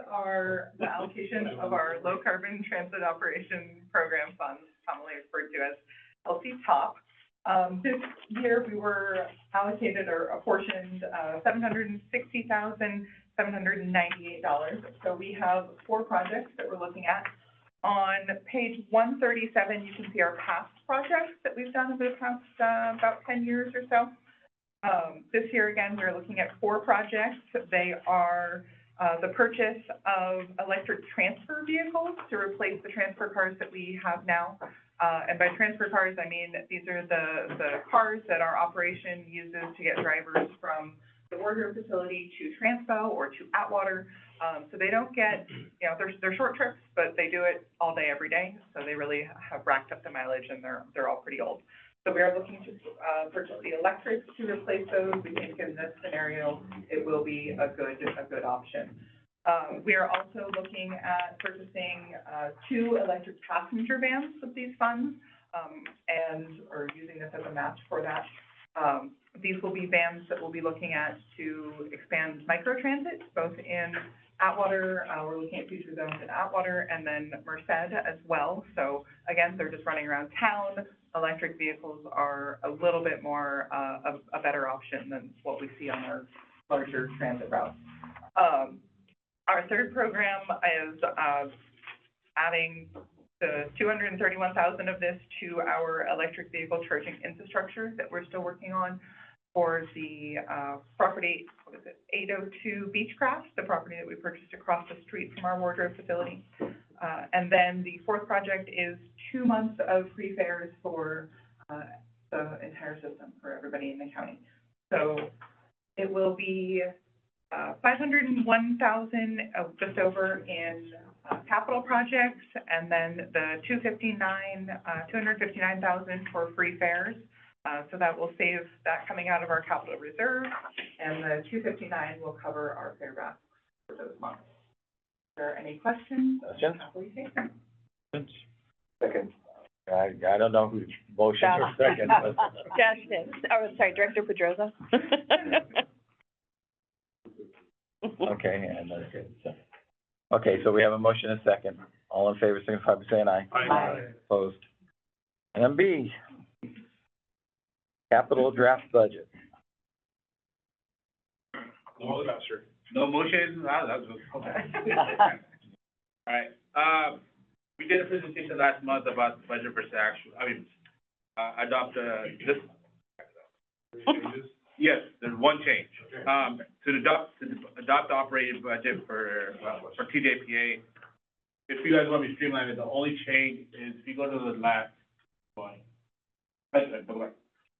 the allocation of our low carbon transit operation program funds, commonly referred to as LC TOP. This year we were allocated or apportioned, $760,798. So we have 4 projects that we're looking at. On page 137, you can see our past projects that we've done over the past, about 10 years or so. This year, again, we're looking at 4 projects. They are, the purchase of electric transfer vehicles to replace the transfer cars that we have now. And by transfer cars, I mean, these are the cars that our operation uses to get drivers from the wardrobe facility to Transpo or to Atwater. So they don't get, they're short trips, but they do it all day, every day. So they really have racked up the mileage and they're all pretty old. So we are looking to, purchase the electrics to replace those. We think in this scenario, it will be a good option. We are also looking at purchasing, 2 electric passenger vans with these funds, or using this as a match for that. These will be vans that we'll be looking at to expand microtransit, both in Atwater, we're looking at future zones in Atwater, and then Merced as well. So again, they're just running around town. Electric vehicles are a little bit more, a better option than what we see on our larger transit routes. Our third program is, adding the $231,000 of this to our electric vehicle charging infrastructure that we're still working on for the property, 802 Beechcraft, the property that we purchased across the street from our wardrobe facility. And then the 4th project is 2 months of free fares for the entire system for everybody in the county. So it will be $501,000, just over in capital projects, and then the $259,000 for free fares. So that will save that coming out of our capital reserve, and the $259,000 will cover our fare back for those months. Are there any questions? Questions? Please take them. Second. I don't know who motioned or second, but. Josh did. Oh, sorry, Director Pedrosa. Okay, and okay, so we have a motion and a second. All in favor, signify by saying aye. Aye. Opposed. And B, capital draft budget. No motion, that's okay. All right, we did a presentation last month about budget versus actual, adopt, this. Yes, there's one change. To adopt the operating budget for TJPA, if you guys want me to streamline it, the only change is if you go to the last one.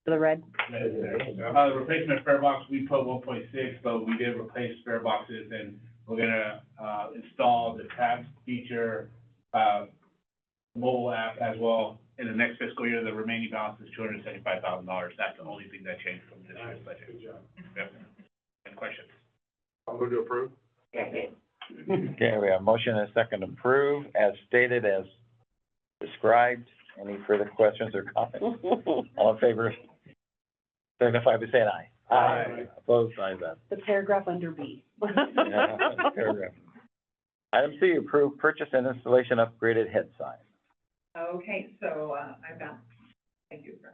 For the red? The replacement fare box, we put 1.6, but we did replace fare boxes, and we're gonna, install the tab feature, mobile app as well. In the next fiscal year, the remaining balance is $275,000. That's the only thing that changed from this year's budget. Good job. Yep. Any questions? I'll move to approve. Second. Okay, we have motion and a second to approve, as stated, as described. Any further questions or comments? All in favor, signify by saying aye. Aye. Opposed, ayes have The paragraph under B. it. Paragraph. Item C, approve purchase and installation upgraded head sign. Okay, so, I've got, thank you, sir.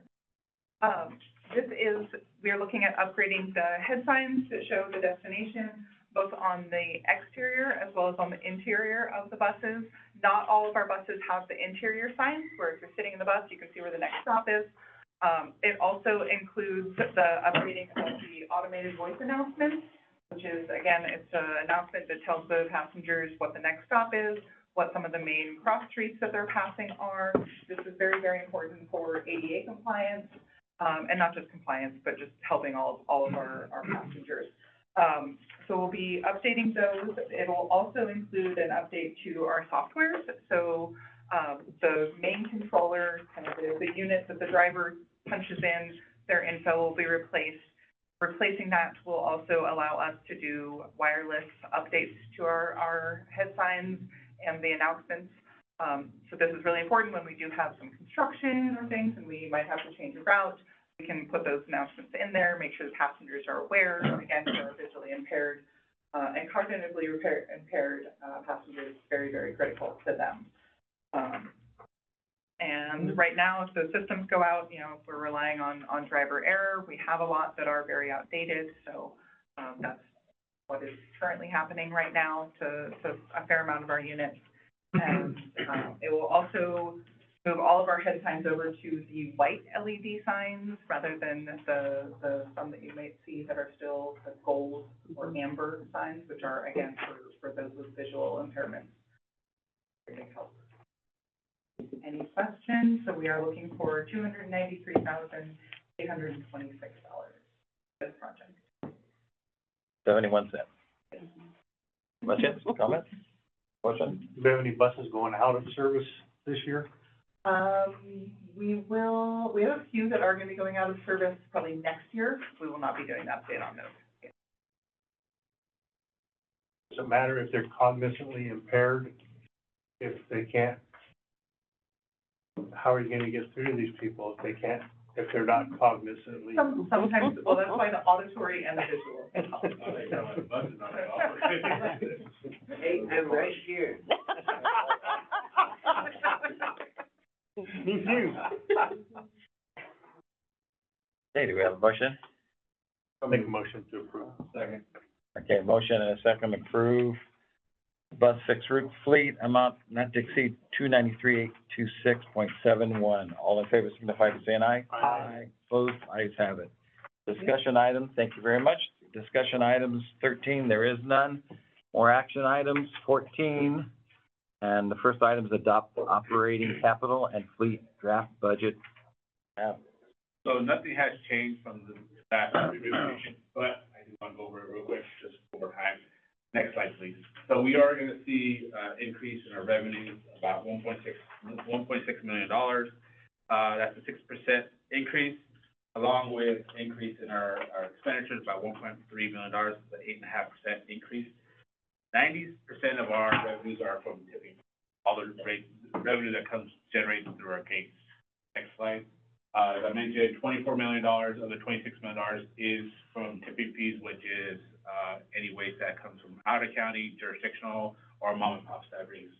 We are looking at upgrading the head signs to show the destination, both on the exterior as well as on the interior of the buses. Not all of our buses have the interior signs, where if you're sitting in the bus, you can see where the next stop is. It also includes the upgrading of the automated voice announcements, which is, again, it's an announcement that tells the passengers what the next stop is, what some of the main cross streets that they're passing are. This is very, very important for ADA compliance, and not just compliance, but just helping all of our passengers. So we'll be updating those. It'll also include an update to our software. So, the main controller, kind of the unit that the driver punches in, their info will be replaced. Replacing that will also allow us to do wireless updates to our head signs and the announcements. So this is really important when we do have some construction or things and we might have to change a route. We can put those announcements in there, make sure the passengers are aware, again, for our visually impaired, and cognitively impaired, passengers, very, very critical to them. And right now, if the systems go out, we're relying on driver error. We have a lot that are very outdated, so, that's what is currently happening right now to a fair amount of our units. And, it will also move all of our head signs over to the white LED signs rather than the some that you might see that are still the gold or amber signs, which are, again, for those with visual impairments. Very big help. Any questions? So we are looking for $293,826 for this project. 71 cents. Questions, comments? Questions? Do we have any buses going out of service this year? We have a few that are gonna be going out of service probably next year. We will not be doing an update on those. Does it matter if they're cognizantly impaired, if they can't? How are you gonna get through to these people if they're not cognizantly? Sometimes, well, that's why the auditory and the visual. Hey, I'm right here. Me too. Okay, do we have a motion? I'll make a motion to approve. Second. Okay, motion and a second to approve bus fixed route fleet amount not to exceed 293,826.71. All in favor, signify by saying aye. Aye. Opposed, ayes have it. Discussion items, thank you very much. Discussion items 13, there is none. More action items 14. And the first item is adopt operating capital and fleet draft budget. So nothing has changed from the last revision, but I just want to go over it real quick, just over time. Next slide, please. So we are gonna see, increase in our revenues, about $1.6 million. That's a 6% increase, along with increase in our expenditures, about $1.3 million, that's an 8.5% increase. 90% of our revenues are from tipping, all the revenue that comes generated through our gates. Next slide. As I mentioned, $24 million of the $26 million is from tipping fees, which is, any waste that comes from out of county, jurisdictional, or mom and pops that brings,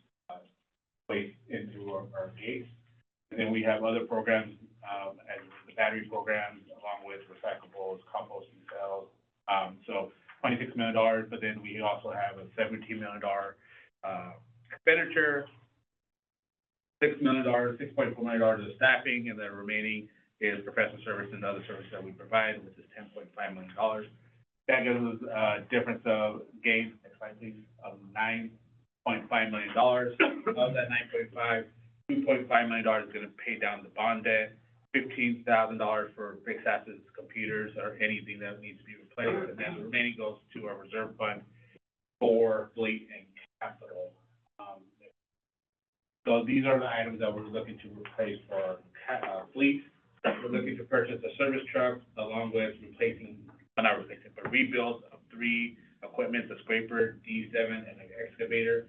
waste into our gates. And then we have other programs, as the battery programs, along with recyclables, composting cells. So $26 million, but then we also have a $17 million, expenditure, $6.4 million of staffing, and the remaining is professional service and other services that we provide, which is $10.5 million. That gives us a difference of gains, next slide please, of $9.5 million. Of that $9.5, $2.5 million is gonna pay down the bond debt, $15,000 for fixed assets, computers, or anything that needs to be replaced, and then the remaining goes to our reserve fund for fleet and capital. So these are the items that we're looking to replace for our fleet. We're looking to purchase a service truck along with rebuild of 3 equipment, the scraper, D7, and an excavator.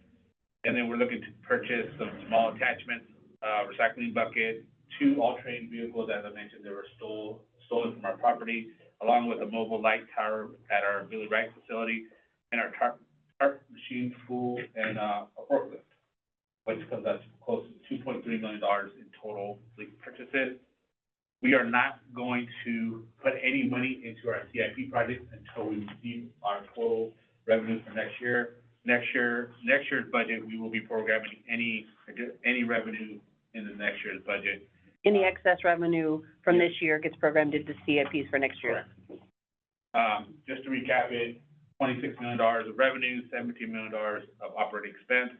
And then we're looking to purchase some small attachments, recycling bucket, 2 all-terrain vehicles, as I mentioned, they were stolen from our property, along with a mobile light tower at our Billy Wright facility, and our tarp machine pool, and a forklift, which comes out to close to $2.3 million in total fleet purchases. We are not going to put any money into our CIP project until we receive our total revenue for next year. Next year's budget, we will be programming any revenue in the next year's budget. Any excess revenue from this year gets programmed into CIPs for next year. Just to recap it, $26 million of revenue, $17 million of operating expense,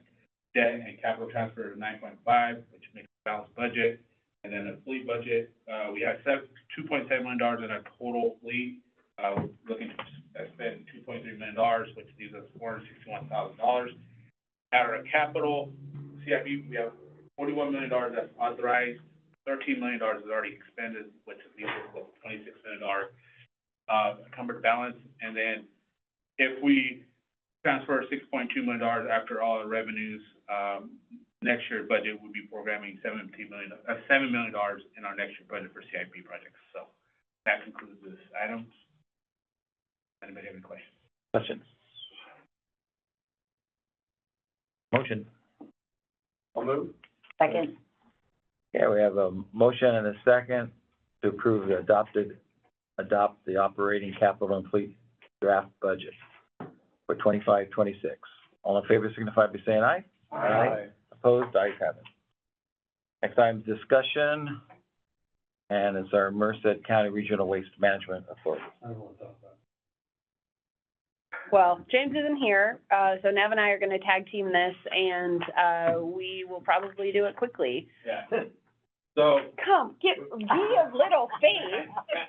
debt and capital transfer of 9.5, which makes a balanced budget. And then a fleet budget, we have $2.7 million in our total fleet. We're looking to spend $2.3 million, which leaves us $461,000. At our capital CIP, we have $41 million that's authorized, $13 million is already expended, which leaves us with $26 million encumbered balance. And then if we transfer $6.2 million after all our revenues, next year's budget would be programming $7 million in our next year's budget for CIP projects. So that concludes this item. Anybody have any questions? Questions? Motion. I'll move. Second. Yeah, we have a motion and a second to approve adopt the operating capital and fleet draft budget for 25-26. All in favor signify by saying aye. Aye. Opposed, ayes have it. Next item, discussion, and it's our Merced County Regional Waste Management Authority. I don't want to talk about Well, James isn't here, so Nev and I are gonna tag team this, and, we will probably do it quickly. Yeah. So Come, be of little faith.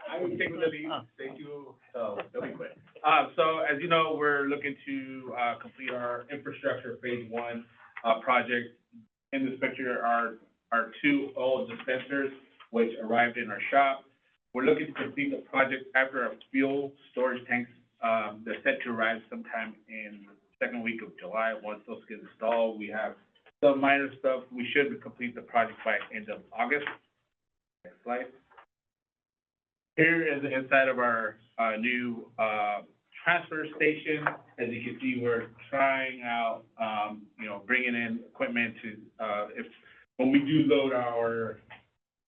I will take the lead. Thank you. So it'll be quick. So as you know, we're looking to complete our infrastructure phase 1 project. In this picture are our 2 old dispensers, which arrived in our shop. We're looking to complete the project after our fuel storage tanks. They're set to arrive sometime in the second week of July. Once those get installed, we have some minor stuff. We should complete the project by end of August. Next slide. Here is the inside of our new transfer station. As you can see, we're trying out, bringing in equipment to, when we do load our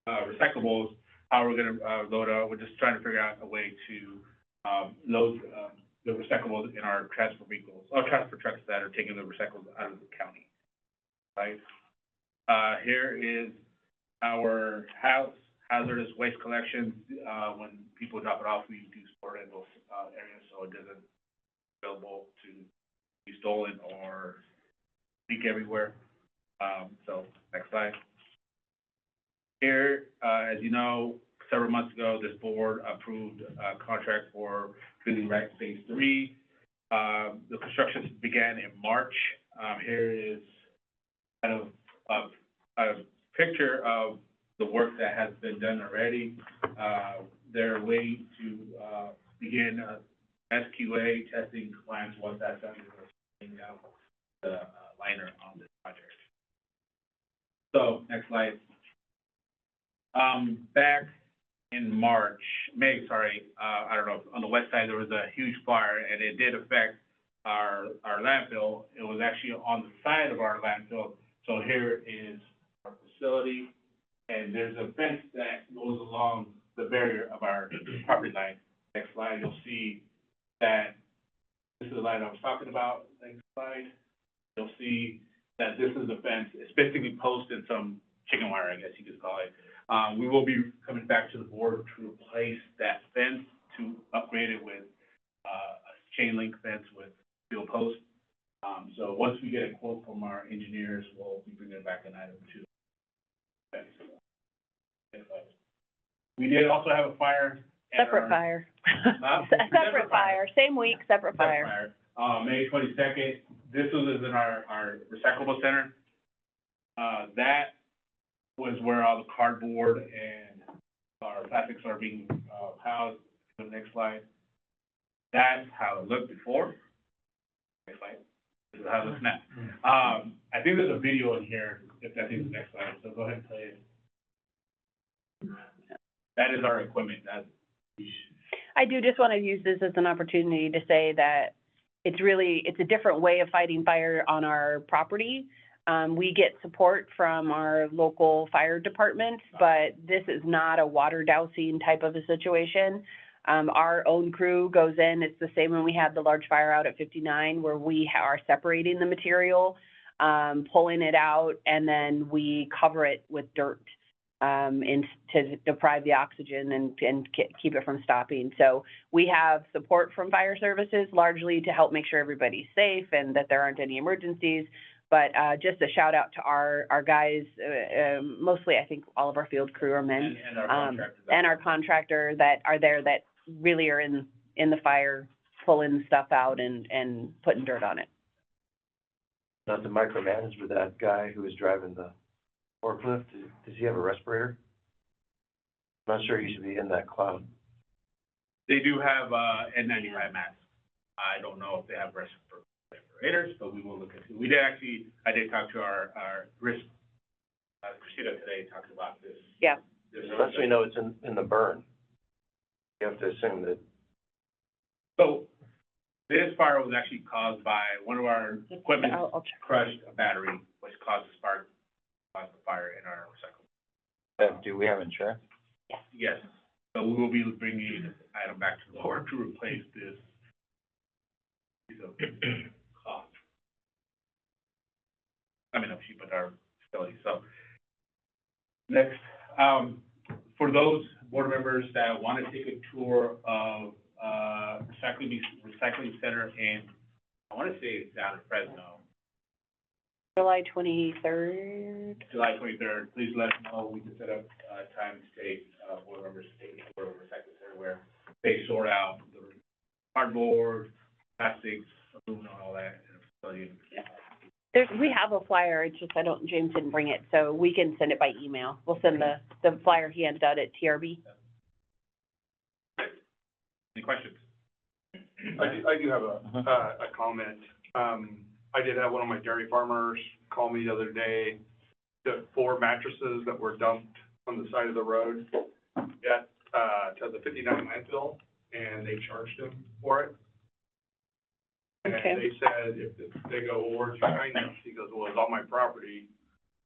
recyclables, how we're gonna load out. We're just trying to figure out a way to load the recyclables in our transfer vehicles, or transfer trucks that are taking the recyclables out of the county. Right? Here is our hazardous waste collection. When people drop it off, we do store it in those areas so it doesn't available to be stolen or leak everywhere. So next slide. Here, as you know, several months ago, this board approved a contract for Billy Wright Phase 3. The construction began in March. Here is kind of a picture of the work that has been done already. They're waiting to begin SQA testing compliance. Once that's done, we're going to out the liner on this project. So next slide. Back in May, I don't know, on the west side, there was a huge fire, and it did affect our landfill. It was actually on the side of our landfill. So here is our facility, and there's a fence that goes along the barrier of our property line. Next slide, you'll see that this is the line I was talking about. Next slide. You'll see that this is the fence. It's basically posted some chicken wire, I guess you could call it. We will be coming back to the board to replace that fence, to upgrade it with a chain link fence with steel posts. So once we get a quote from our engineers, we'll be bringing back an item to the fence. We did also have a fire. at Separate our- fire. Huh? Separate fire, same week, separate fire. May 22nd. This was in our recyclable center. That was where all the cardboard and our plastics are being, housed. The next slide. That's how it looked before. Next slide. This is how it looks now. I think there's a video in here, if that's in the next slide, so go ahead and play it. That is our equipment, I do just want to use this as an opportunity to say that it's a different way of fighting fire on our property. We get support from our local fire department, but this is not a water dousing type of a situation. Our own crew goes in, it's the same when we had the large fire out at 59, where we are separating the material, pulling it out, and then we cover it with dirt, to deprive the oxygen and keep it from stopping. So we have support from fire services largely to help make sure everybody's safe and that there aren't any emergencies. But, just a shout out to our guys, mostly I think all of our field crew are men. And our contractors. And our contractor that are there that really are in the fire, pulling stuff out and putting dirt on it. Not to micromanage, but that guy who was driving the forklift, does he have a respirator? I'm not sure he should be in that cloud. They do have, N95 masks. I don't know if they have respirators, but we will look into it. I did talk to our risk, Christina today, talked about this. Yeah. Unless we know it's in the burn, you have to assume that. So this fire was actually caused by one of our equipment I'll check. crushed a battery, which caused the spark, caused the fire in our recycle. Do we have insurance? Yes, so we will be bringing this item back to the board to replace this piece of cost. I mean, upkeep at our facility, so. Next, for those board members that want to take a tour of, recycling center in, I want to say it's down in Fresno, July 23rd. July 23rd, please let us know. We can set up time to take board members to take a tour of recycling center where they sort out the cardboard, plastics, aluminum, all that in a facility. We have a flyer, it's just James didn't bring it, so we can send it by email. We'll send the flyer he handed out at TRB. Any questions? I do have a comment. I did have one of my dairy farmers call me the other day, the 4 mattresses that were dumped on the side of the road to the 59 landfill, and they charged him for it. And Okay. they said, if they go, well, where's your kindness? He goes, well, it's on my property,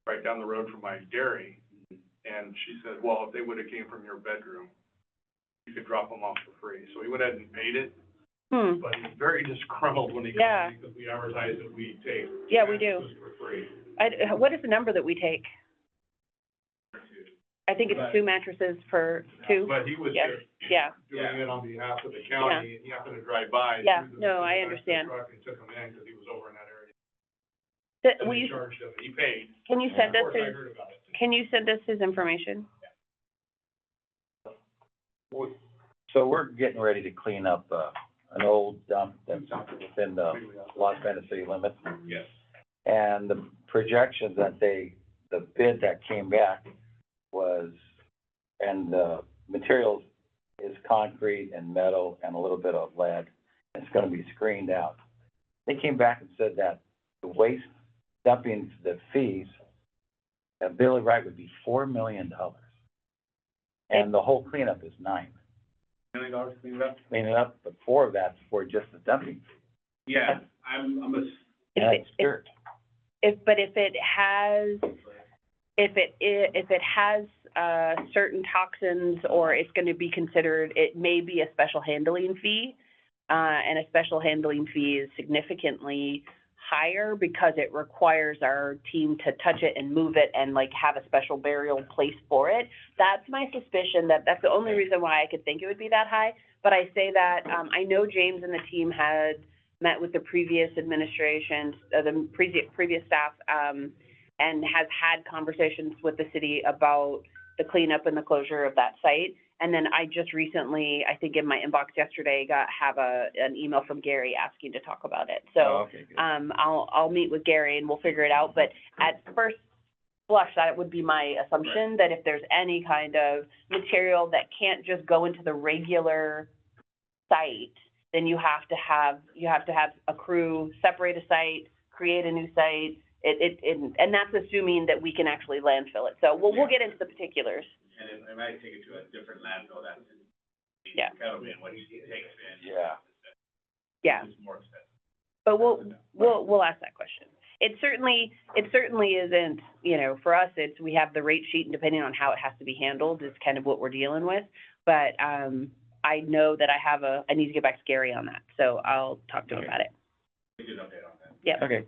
right down the road from my dairy. And she said, well, if they would've came from your bedroom, you could drop them off for free. So he went ahead and paid it, but he's very disgruntled when he Yeah. called me, because we advertise that we take Yeah, we do. mattresses for free. What is the number that we take? I think it's 2 mattresses for 2. But he was Yes. just Yeah, doing it on behalf of the county, and he happened to drive by. Yeah, threw no, I back of the understand. truck and took him in, because he was over in that area. Will And they you, charged him, he paid. can you send Of us course, I his, heard about it. can you send us his information? So we're getting ready to clean up, an old dump that's within the Las Vegas city limits. Yes. And the projections that the bid that came back was, and the materials is concrete and metal and a little bit of lead. It's gonna be screened out. They came back and said that the waste dumping, the fees, and Billy Wright would be $4 million. And the whole cleanup is $9 million. $1 million clean it up? Clean it up, but 4 of that's for just the dumping. Yeah, I'm That's dirt. If it has certain toxins, or it's gonna be considered, it may be a special handling fee. And a special handling fee is significantly higher because it requires our team to touch it and move it and like have a special burial place for it. That's my suspicion, that's the only reason why I could think it would be that high. But I say that, I know James and the team had met with the previous administrations, the previous staff, and has had conversations with the city about the cleanup and the closure of that site. And then I just recently, I think in my inbox yesterday, have an email from Gary asking to talk about it. So, Okay, good. I'll meet with Gary and we'll figure it out. But at first blush, that would be my assumption, that if there's any kind of material that can't just go into the regular site, then you have to have a crew separate a site, create a new site. And that's assuming that we can actually landfill it. So we'll get into the particulars. And it might take it to a different landfill that's in Yeah. Kelvin, what he takes in. Yeah. Yeah. It's more expensive. But we'll ask that question. It certainly isn't, you know, for us, we have the rate sheet, and depending on how it has to be handled is kind of what we're dealing with. But, I know that I need to get back to Gary on that, so I'll talk to him about it. We did an update on that. Yep. Okay.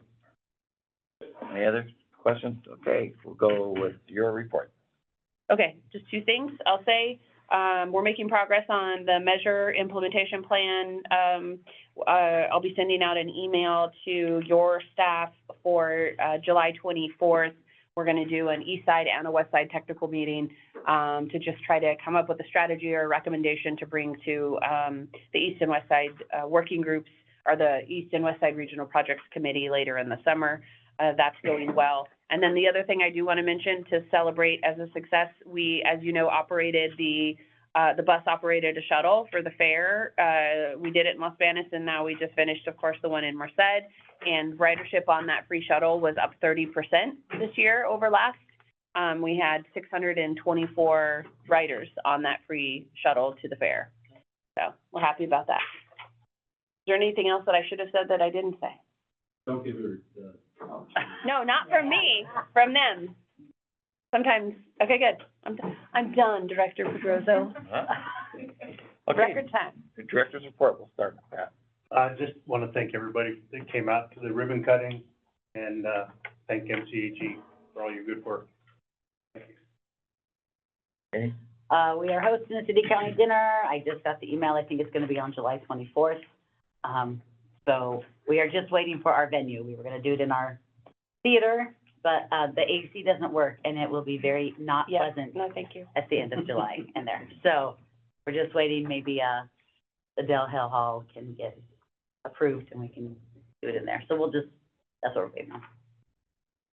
Any other questions? Okay, we'll go with your report. Okay, just two things I'll say. We're making progress on the measure implementation plan. I'll be sending out an email to your staff for, July 24th. We're gonna do an east side and a west side technical meeting, to just try to come up with a strategy or a recommendation to bring to, the east and west side, working groups, or the East and West Side Regional Projects Committee later in the summer. That's going well. And then the other thing I do want to mention to celebrate as a success, we, as you know, operated the bus operated a shuttle for the fair. We did it in Los Banos, and now we just finished, of course, the one in Merced. And ridership on that free shuttle was up 30% this year over last. We had 624 riders on that free shuttle to the fair. So we're happy about that. Is there anything else that I should have said that I didn't say? Don't give her the. No, not from me, from them. Sometimes, okay, good. I'm done, Director Pedroso. Okay, Record time. the director's report, we'll start with that. I just want to thank everybody that came out to the ribbon cutting, and, thank MCAG for all your good work. Okay, We are hosting a city-county dinner. I just got the email. I think it's gonna be on July 24th. So we are just waiting for our venue. We were gonna do it in our theater, but, the AC doesn't work, and it will be very not Yeah, pleasant no, thank you. at the end of July in there. So we're just waiting, maybe, the Del Hill Hall can get approved and we can do it in there. So that's what we're waiting on.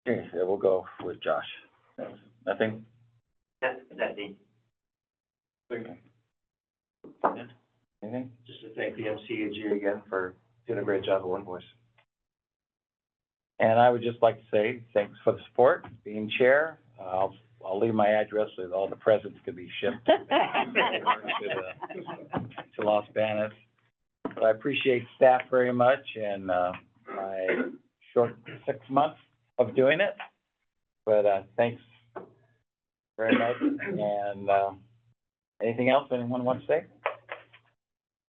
okay, yeah, we'll go with Josh. Nothing? Nothing. Okay. Anything? Just to thank the MCAG again for doing a great job of One Voice. And I would just like to say, thanks for the support, being chair. I'll leave my address so that all the presents could be shipped to Los Banos. But I appreciate staff very much and, my short 6 months of doing it. But, thanks very much. And, anything else anyone wants to say?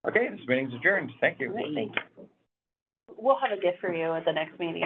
Okay, this meeting's adjourned. Thank you. Thank you. We'll have a gift for you at the next meeting.